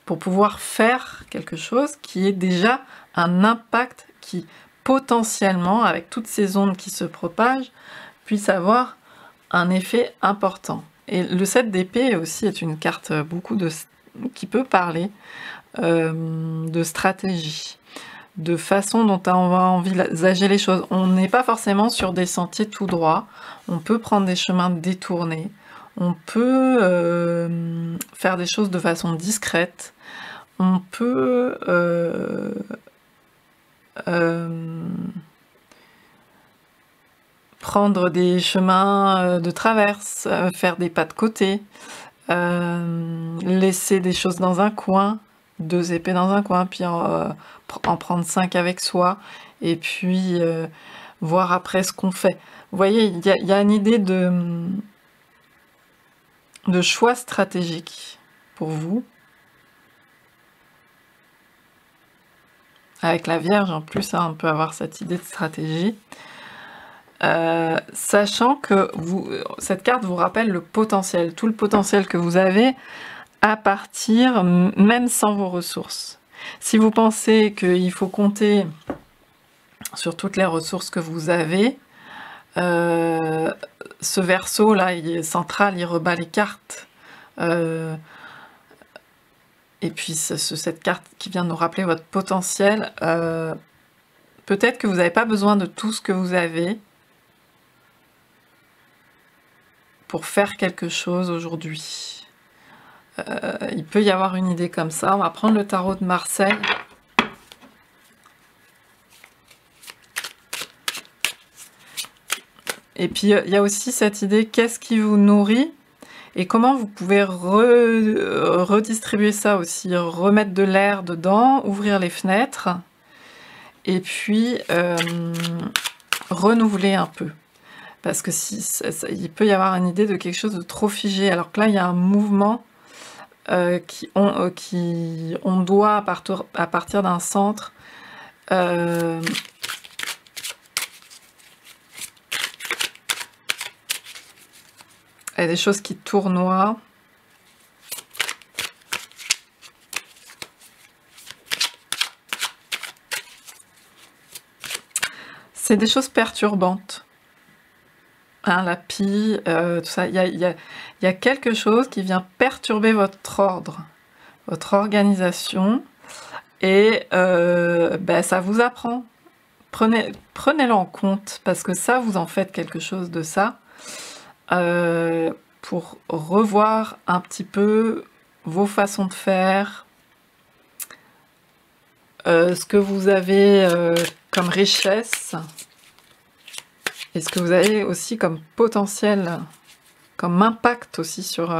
pour pouvoir faire quelque chose qui ait déjà un impact qui, potentiellement, avec toutes ces ondes qui se propagent, puisse avoir un effet important. Et le 7 d'épée aussi est une carte qui peut parler de stratégie, de façon dont on va envisager les choses. On n'est pas forcément sur des sentiers tout droits, on peut prendre des chemins détournés, on peut faire des choses de façon discrète, on peut prendre des chemins de traverse, faire des pas de côté, laisser des choses dans un coin, 2 épées dans un coin, puis en prendre 5 avec soi, et puis voir après ce qu'on fait. Vous voyez, il y a une idée de choix stratégique pour vous. Avec la Vierge, en plus, hein, on peut avoir cette idée de stratégie. Sachant que cette carte vous rappelle le potentiel, tout le potentiel que vous avez à partir, même sans vos ressources. Si vous pensez qu'il faut compter sur toutes les ressources que vous avez, ce verso là, central, il rebat les cartes. Et puis cette carte qui vient nous rappeler votre potentiel, peut-être que vous n'avez pas besoin de tout ce que vous avez pour faire quelque chose aujourd'hui. Il peut y avoir une idée comme ça. On va prendre le tarot de Marseille. Et puis il y a aussi cette idée, qu'est-ce qui vous nourrit et comment vous pouvez redistribuer ça aussi, remettre de l'air dedans, ouvrir les fenêtres et puis renouveler un peu. Parce que il peut y avoir une idée de quelque chose de trop figé, alors que là il y a un mouvement on doit à partir d'un centre il y a des choses qui tournoient. C'est des choses perturbantes. Hein, la pie, tout ça. Il y a quelque chose qui vient perturber votre ordre, votre organisation. Et ça vous apprend. Prenez-le en compte, parce que ça, vous en faites quelque chose de ça. Pour revoir un petit peu vos façons de faire, ce que vous avez comme richesse et ce que vous avez aussi comme potentiel, comme impact aussi sur...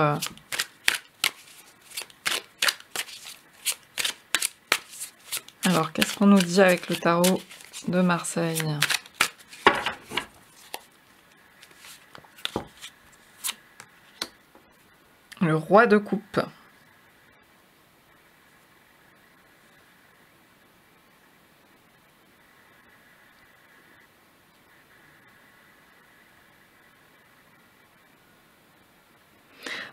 Alors, qu'est-ce qu'on nous dit avec le tarot de Marseille ? Le roi de coupe.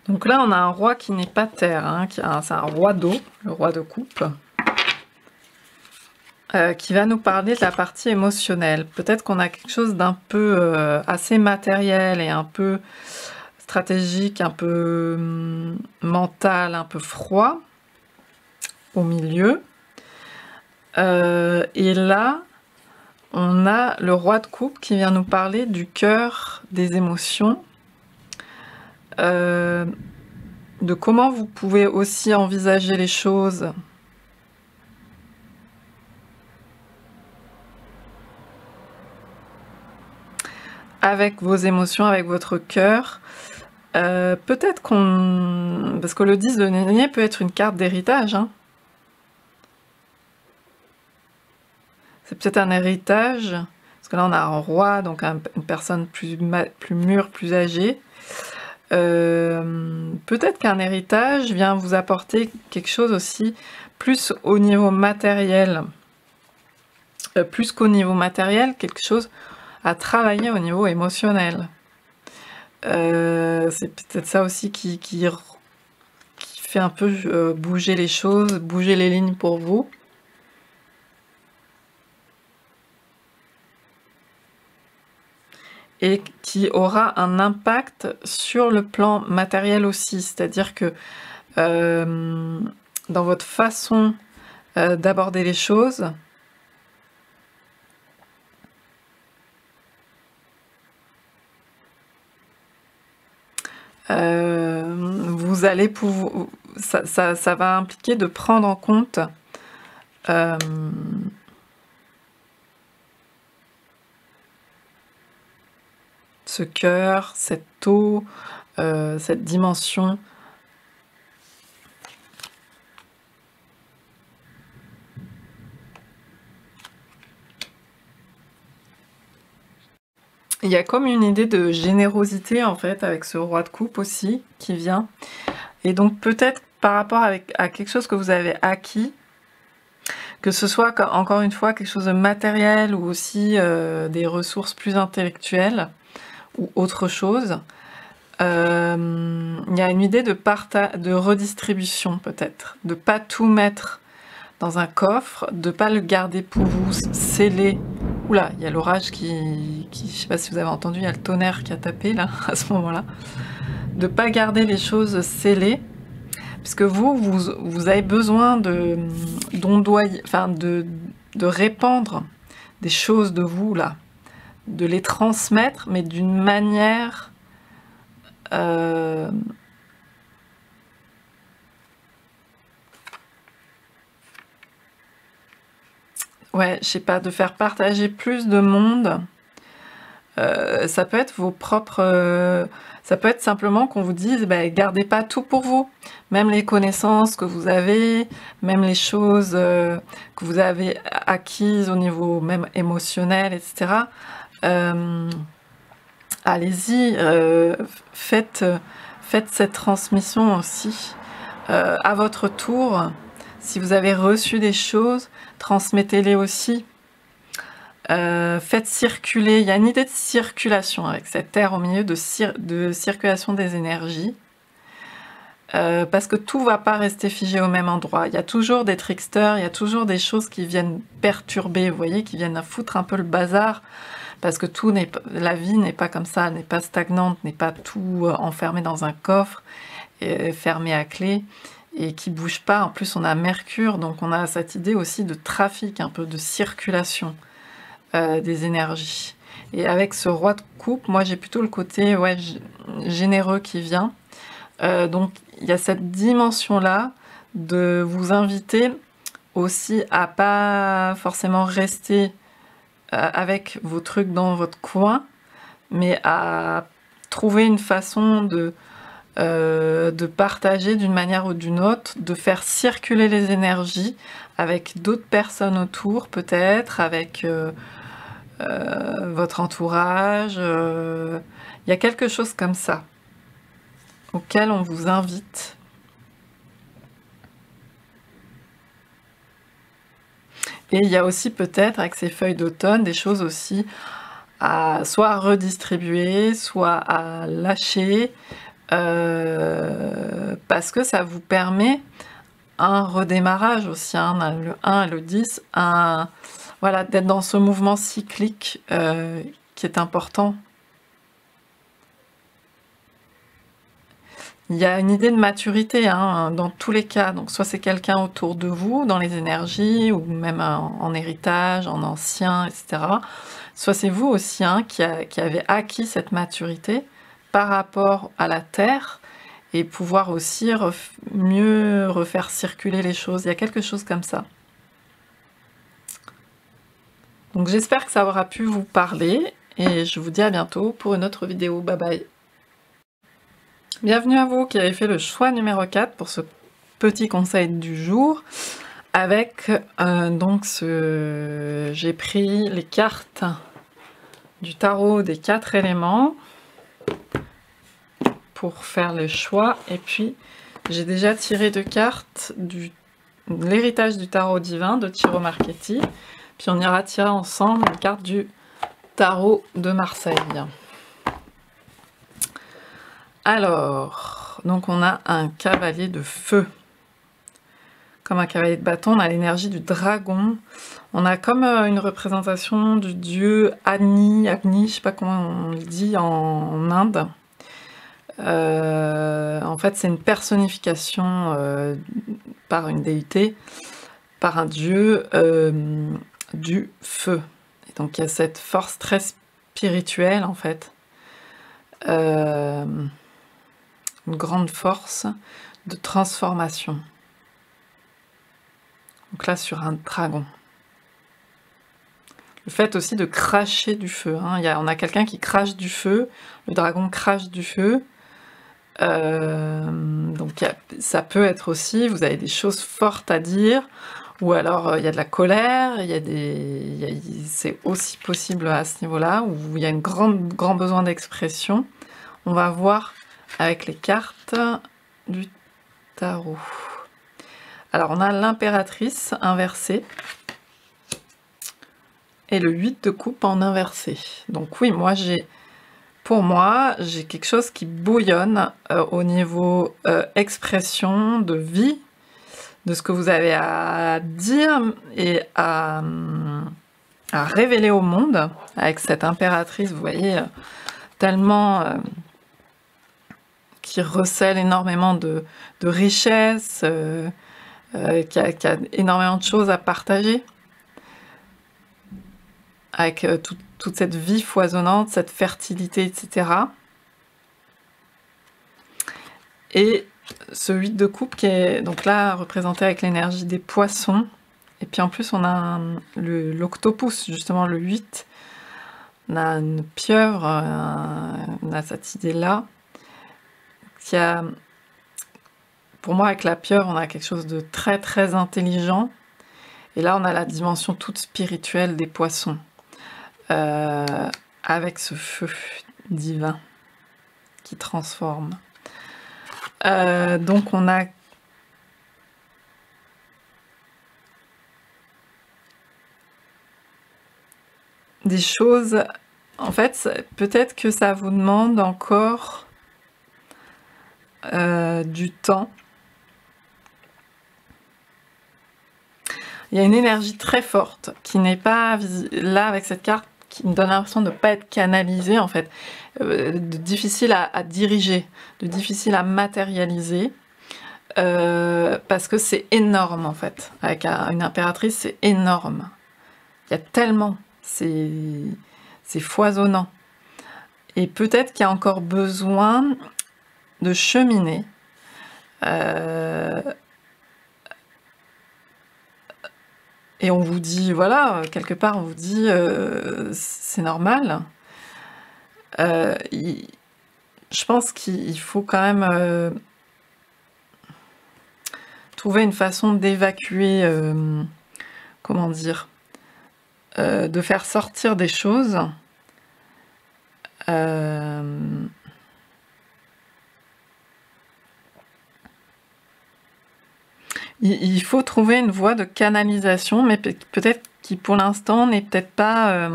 Donc là, on a un roi qui n'est pas terre, hein, c'est un roi d'eau, le roi de coupe, qui va nous parler de la partie émotionnelle. Peut-être qu'on a quelque chose d'un peu assez matériel et un peu stratégique, un peu mental, un peu froid au milieu. Et là, on a le roi de coupe qui vient nous parler du cœur, des émotions, de comment vous pouvez aussi envisager les choses avec vos émotions, avec votre cœur, Peut-être qu'on... Parce que le 10 de denier peut être une carte d'héritage, hein. C'est peut-être un héritage, parce que là on a un roi, donc une personne plus mûre, plus âgée. Peut-être qu'un héritage vient vous apporter quelque chose aussi, plus au niveau matériel, plus qu'au niveau matériel, quelque chose à travailler au niveau émotionnel. C'est peut-être ça aussi qui fait un peu bouger les choses, bouger les lignes pour vous. Et qui aura un impact sur le plan matériel aussi, c'est-à-dire que dans votre façon d'aborder les choses, vous allez pouvoir, ça va impliquer de prendre en compte ce cœur, cette eau, cette dimension. Il y a comme une idée de générosité en fait avec ce roi de coupe aussi qui vient. Et donc peut-être par rapport à quelque chose que vous avez acquis, que ce soit encore une fois quelque chose de matériel ou aussi des ressources plus intellectuelles ou autre chose, il y a une idée de redistribution peut-être, de pas tout mettre dans un coffre, de pas le garder pour vous scellé. Oula, il y a l'orage qui, je sais pas si vous avez entendu, il y a le tonnerre qui a tapé là, à ce moment-là. De pas garder les choses scellées, puisque vous avez besoin d'ondoyer, enfin de répandre des choses de vous là, de les transmettre, mais d'une manière ouais, je sais pas, de faire partager plus de monde. Ça peut être vos propres... ça peut être simplement qu'on vous dise, bah, gardez pas tout pour vous. Même les connaissances que vous avez, même les choses que vous avez acquises au niveau même émotionnel, etc. Allez-y, faites cette transmission aussi. À votre tour, si vous avez reçu des choses, transmettez-les aussi. Faites circuler, il y a une idée de circulation avec cette terre au milieu, de circulation des énergies, parce que tout ne va pas rester figé au même endroit. Il y a toujours des tricksters, il y a toujours des choses qui viennent perturber, vous voyez, qui viennent foutre un peu le bazar, parce que la vie n'est pas comme ça, n'est pas stagnante, n'est pas tout enfermé dans un coffre, et fermé à clé, et qui bouge pas. En plus, on a Mercure, donc on a cette idée aussi de trafic, un peu de circulation des énergies. Et avec ce roi de coupe, moi j'ai plutôt le côté ouais, généreux qui vient. Donc il y a cette dimension-là de vous inviter aussi à pas forcément rester avec vos trucs dans votre coin, mais à trouver une façon de partager d'une manière ou d'une autre, de faire circuler les énergies avec d'autres personnes autour, peut-être, avec votre entourage. Il y a quelque chose comme ça, auquel on vous invite. Et il y a aussi peut-être, avec ces feuilles d'automne, des choses aussi à soit redistribuer, soit à lâcher, parce que ça vous permet un redémarrage aussi, hein, le 1 et le 10, voilà, d'être dans ce mouvement cyclique qui est important. Il y a une idée de maturité hein, dans tous les cas, donc soit c'est quelqu'un autour de vous, dans les énergies, ou même en héritage, en ancien, etc. Soit c'est vous aussi hein, qui avez acquis cette maturité par rapport à la Terre, et pouvoir aussi mieux refaire circuler les choses. Il y a quelque chose comme ça. Donc j'espère que ça aura pu vous parler, et je vous dis à bientôt pour une autre vidéo. Bye bye. Bienvenue à vous qui avez fait le choix numéro 4 pour ce petit conseil du jour. Avec j'ai pris les cartes du tarot des 4 éléments pour faire le choix. Et puis j'ai déjà tiré 2 cartes de l'héritage du tarot divin de Ciro Marchetti. Puis on ira tirer ensemble les cartes du tarot de Marseille. Alors, donc on a un cavalier de feu. Comme un cavalier de bâton, on a l'énergie du dragon. On a comme une représentation du dieu Agni, je sais pas comment on le dit en Inde. En fait, c'est une personnification par une déité, par un dieu du feu. Et donc il y a cette force très spirituelle en fait. Une grande force de transformation. Donc là, sur un dragon. Le fait aussi de cracher du feu. Hein. On a quelqu'un qui crache du feu. Le dragon crache du feu. Donc ça peut être aussi, vous avez des choses fortes à dire. Ou alors il y a de la colère. C'est aussi possible à ce niveau-là. Où il y a un grand besoin d'expression. On va voir avec les cartes du tarot. Alors, on a l'impératrice inversée et le 8 de coupe en inversé. Donc oui, pour moi, j'ai quelque chose qui bouillonne au niveau expression de vie, de ce que vous avez à dire et à révéler au monde avec cette impératrice, vous voyez, tellement qui recèle énormément de richesses, qui a énormément de choses à partager, avec toute cette vie foisonnante, cette fertilité, etc. Et ce 8 de coupe qui est donc là représenté avec l'énergie des poissons. Et puis en plus on a l'octopus, justement le 8. On a une pieuvre, on a cette idée-là, qui a... Pour moi, avec la pieuvre, on a quelque chose de très très intelligent. Et là, on a la dimension toute spirituelle des poissons. Avec ce feu divin qui transforme. Donc, on a... des choses... En fait, peut-être que ça vous demande encore du temps. Il y a une énergie très forte qui n'est pas là avec cette carte, qui me donne l'impression de ne pas être canalisée en fait, de difficile à diriger, de difficile à matérialiser, parce que c'est énorme en fait. Avec une impératrice, c'est énorme. Il y a tellement, c'est foisonnant. Et peut-être qu'il y a encore besoin de cheminer. Et on vous dit, voilà, quelque part, on vous dit, c'est normal. Je pense qu'il faut quand même trouver une façon d'évacuer, comment dire, de faire sortir des choses. Il faut trouver une voie de canalisation, mais peut-être qui pour l'instant n'est peut-être pas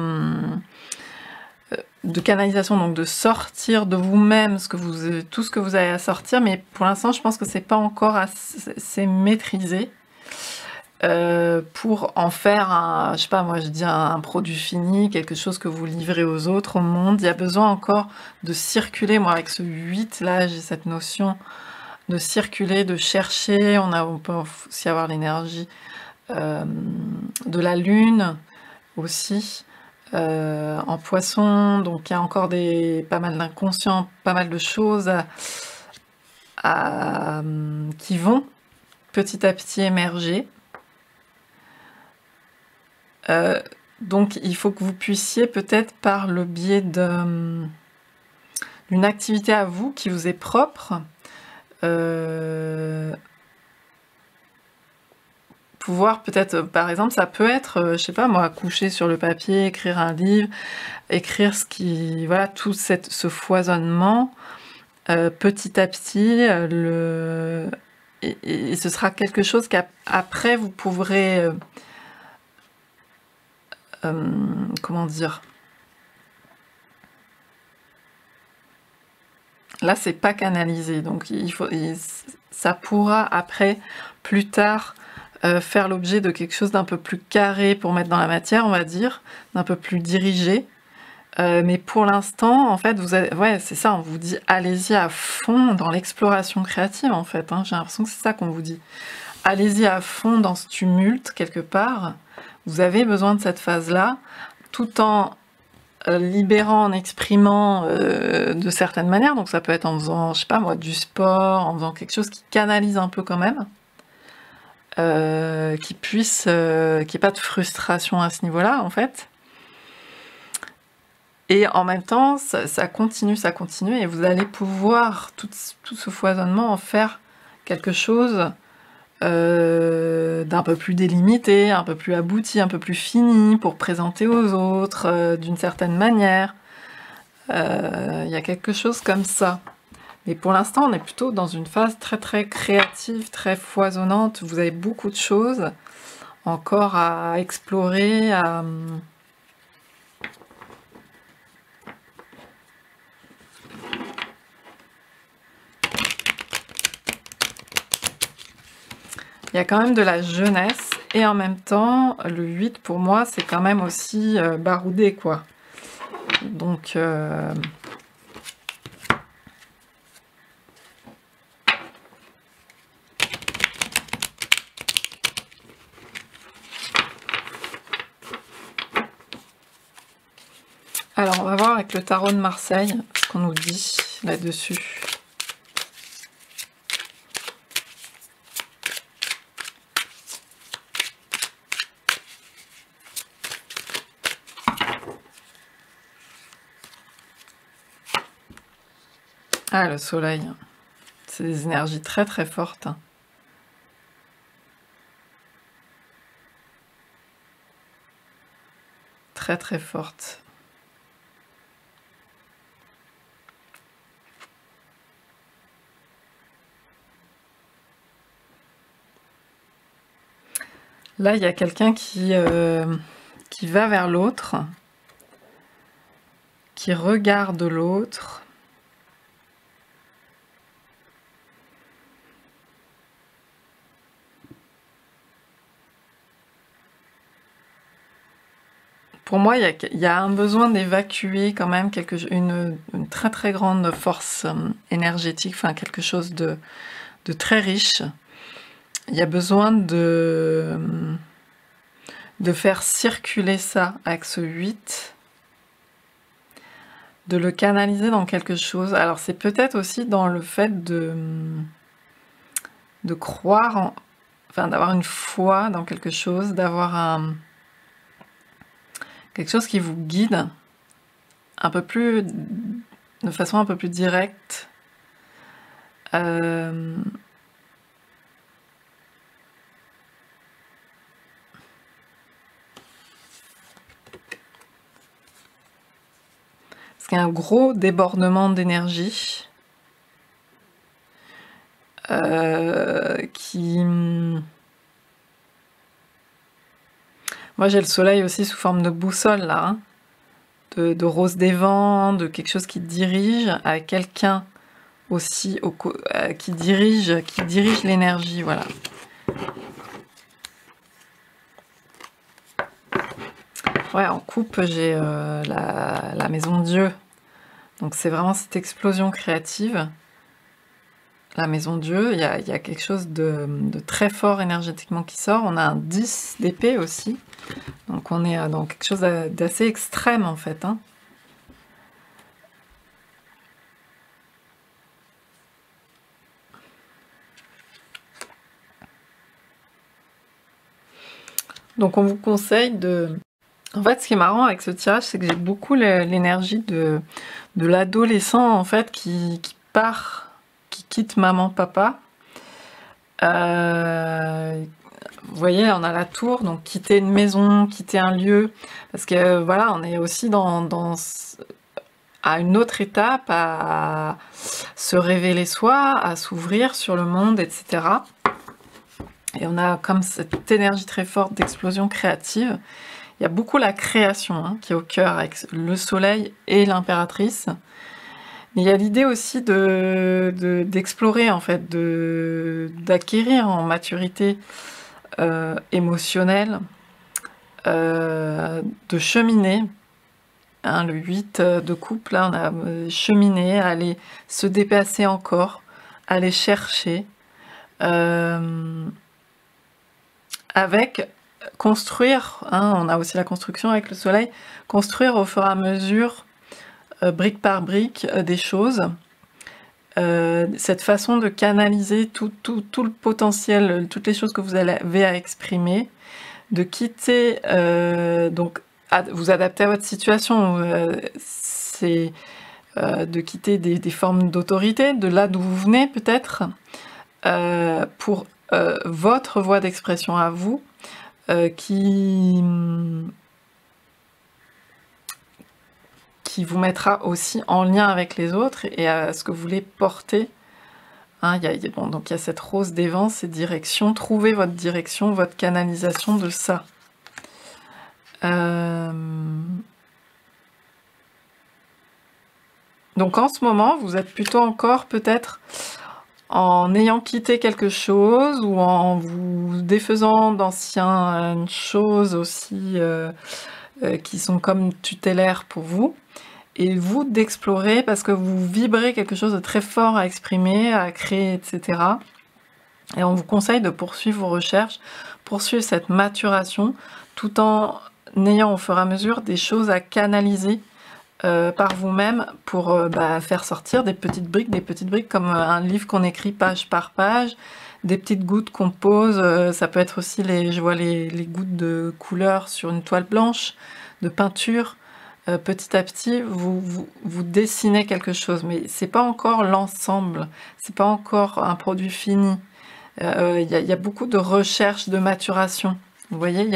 de canalisation, donc de sortir de vous-même tout ce que vous avez à sortir, mais pour l'instant je pense que c'est pas encore assez maîtrisé pour en faire je sais pas, moi je dis un produit fini, quelque chose que vous livrez aux autres, au monde. Il y a besoin encore de circuler. Moi avec ce 8 là, j'ai cette notion de circuler, de chercher. On peut aussi avoir l'énergie de la lune aussi en poisson, donc il y a encore pas mal d'inconscient, pas mal de choses qui vont petit à petit émerger. Donc il faut que vous puissiez peut-être par le biais une activité à vous qui vous est propre. Pouvoir peut-être, par exemple, ça peut être, je sais pas moi, coucher sur le papier, écrire un livre, écrire ce qui, voilà, tout ce foisonnement, petit à petit, et ce sera quelque chose qu'après vous pourrez, comment dire, là c'est pas canalisé, donc ça pourra après, plus tard, faire l'objet de quelque chose d'un peu plus carré pour mettre dans la matière, on va dire, d'un peu plus dirigé. Mais pour l'instant, en fait, ouais, c'est ça, on vous dit allez-y à fond dans l'exploration créative, en fait. Hein, j'ai l'impression que c'est ça qu'on vous dit. Allez-y à fond dans ce tumulte, quelque part. Vous avez besoin de cette phase-là, tout en libérant, en exprimant de certaines manières. Donc ça peut être en faisant, je sais pas moi, du sport, en faisant quelque chose qui canalise un peu quand même. Qui puisse, qu'il n'y ait pas de frustration à ce niveau-là, en fait. Et en même temps, ça continue, et vous allez pouvoir, tout ce foisonnement, en faire quelque chose d'un peu plus délimité, un peu plus abouti, un peu plus fini, pour présenter aux autres d'une certaine manière. Il y a quelque chose comme ça. Mais pour l'instant, on est plutôt dans une phase très très créative, très foisonnante. Vous avez beaucoup de choses encore à explorer, Il y a quand même de la jeunesse, et en même temps, le 8 pour moi, c'est quand même aussi baroudé, quoi. Donc, alors, on va voir avec le tarot de Marseille ce qu'on nous dit là-dessus. Ah, le soleil. C'est des énergies très très fortes. Très très fortes. Là, il y a quelqu'un qui va vers l'autre, qui regarde l'autre. Pour moi, il y a un besoin d'évacuer quand même une très très grande force énergétique, enfin quelque chose de très riche. Il y a besoin de faire circuler ça avec ce 8, de le canaliser dans quelque chose. Alors c'est peut-être aussi dans le fait de croire, enfin d'avoir une foi dans quelque chose, d'avoir quelque chose qui vous guide un peu plus, de façon un peu plus directe. Parce qu'il y a un gros débordement d'énergie qui... Moi j'ai le soleil aussi sous forme de boussole là, hein, de rose des vents, de quelque chose qui dirige, avec quelqu'un aussi qui dirige l'énergie, voilà. Ouais, en coupe, j'ai la maison Dieu. Donc c'est vraiment cette explosion créative. La maison Dieu, il y a quelque chose de très fort énergétiquement qui sort. On a un 10 d'épée aussi. Donc on est dans quelque chose d'assez extrême en fait. Hein. Donc on vous conseille de... En fait, ce qui est marrant avec ce tirage, c'est que j'ai beaucoup l'énergie de de l'adolescent en fait qui part, qui quitte maman, papa. Vous voyez, on a la tour, donc quitter une maison, quitter un lieu, parce que voilà, on est aussi à une autre étape, à se révéler soi, à s'ouvrir sur le monde, etc. Et on a comme cette énergie très forte d'explosion créative. Il y a beaucoup la création hein, qui est au cœur avec le soleil et l'impératrice. Mais il y a l'idée aussi d'explorer, en fait, d'acquérir en maturité émotionnelle, de cheminer. Hein, le 8 de coupe, là, on a cheminé, aller se dépasser encore, aller chercher, avec construire, hein, on a aussi la construction avec le soleil, construire au fur et à mesure, brique par brique, des choses. Cette façon de canaliser tout le potentiel, toutes les choses que vous avez à exprimer, de quitter, donc vous adapter à votre situation, c'est de quitter des formes d'autorité, de là d'où vous venez peut-être, pour votre voie d'expression à vous, qui vous mettra aussi en lien avec les autres et à ce que vous voulez porter. Hein, donc il y a cette rose des vents, ces directions. Trouvez votre direction, votre canalisation de ça. Donc en ce moment, vous êtes plutôt encore peut-être en ayant quitté quelque chose ou en vous défaisant d'anciennes choses aussi qui sont comme tutélaires pour vous. Et vous d'explorer parce que vous vibrez quelque chose de très fort à exprimer, à créer, etc. Et on vous conseille de poursuivre vos recherches, poursuivre cette maturation, tout en ayant au fur et à mesure des choses à canaliser par vous-même pour faire sortir des petites briques comme un livre qu'on écrit page par page, des petites gouttes qu'on pose, ça peut être aussi je vois les gouttes de couleur sur une toile blanche, de peinture. Petit à petit, vous dessinez quelque chose, mais c'est pas encore l'ensemble, c'est pas encore un produit fini. Il y a beaucoup de recherche, de maturation. Vous voyez,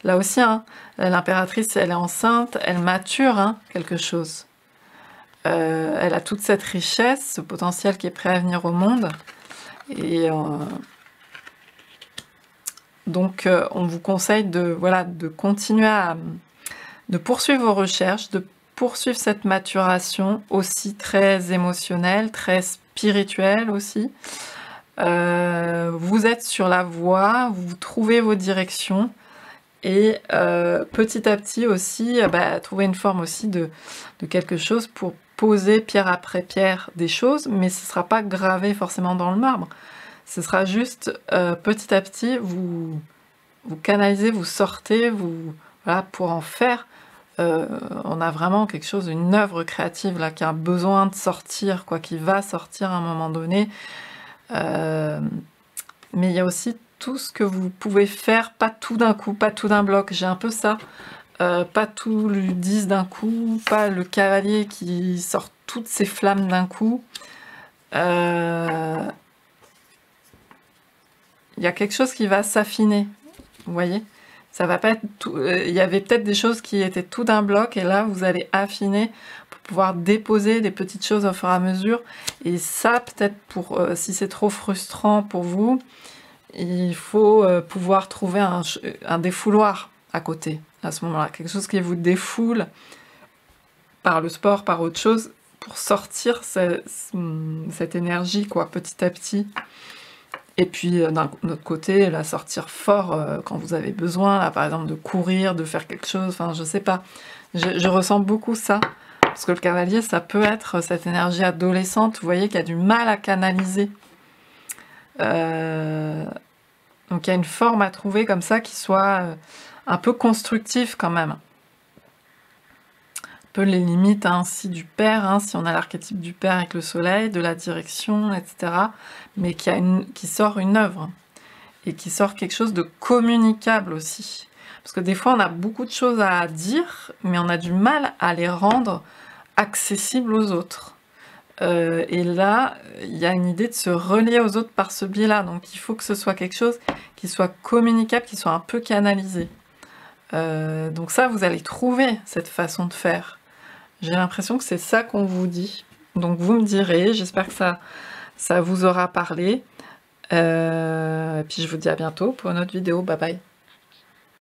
là aussi, hein, l'impératrice, elle est enceinte, elle mature hein, quelque chose. Elle a toute cette richesse, ce potentiel qui est prêt à venir au monde. Et donc, on vous conseille de continuer de poursuivre vos recherches, de poursuivre cette maturation aussi très émotionnelle, très spirituelle aussi. Vous êtes sur la voie, vous trouvez vos directions et petit à petit aussi trouver une forme aussi de quelque chose pour poser pierre après pierre des choses, mais ce ne sera pas gravé forcément dans le marbre. Ce sera juste petit à petit vous canalisez, vous sortez, pour en faire. On a vraiment quelque chose, une œuvre créative là qui a besoin de sortir, qui va sortir à un moment donné. Mais il y a aussi tout ce que vous pouvez faire, pas tout d'un coup, pas tout d'un bloc. J'ai un peu ça, pas tout le 10 d'un coup, pas le cavalier qui sort toutes ses flammes d'un coup. Il y a quelque chose qui va s'affiner, vous voyez. Ça va pas être tout. Il y avait peut-être des choses qui étaient tout d'un bloc et là vous allez affiner pour pouvoir déposer des petites choses au fur et à mesure. Et ça peut-être si c'est trop frustrant pour vous, il faut pouvoir trouver un défouloir à côté à ce moment-là, quelque chose qui vous défoule par le sport, par autre chose, pour sortir cette énergie petit à petit. Et puis d'un autre côté, la sortir fort quand vous avez besoin, là, par exemple de courir, de faire quelque chose, enfin je sais pas. Je ressens beaucoup ça, parce que le cavalier, ça peut être cette énergie adolescente, vous voyez, qui a du mal à canaliser. Donc il y a une forme à trouver comme ça qui soit un peu constructive quand même. Un peu les limites ainsi du père, si on a l'archétype du père avec le soleil, de la direction, etc. Mais qui sort une œuvre et qui sort quelque chose de communicable aussi. Parce que des fois, on a beaucoup de choses à dire, mais on a du mal à les rendre accessible aux autres. Et là, il y a une idée de se relier aux autres par ce biais-là. Donc il faut que ce soit quelque chose qui soit communicable, qui soit un peu canalisé. Donc ça, vous allez trouver cette façon de faire. J'ai l'impression que c'est ça qu'on vous dit. Donc vous me direz, j'espère que ça vous aura parlé. Et puis je vous dis à bientôt pour une autre vidéo. Bye bye.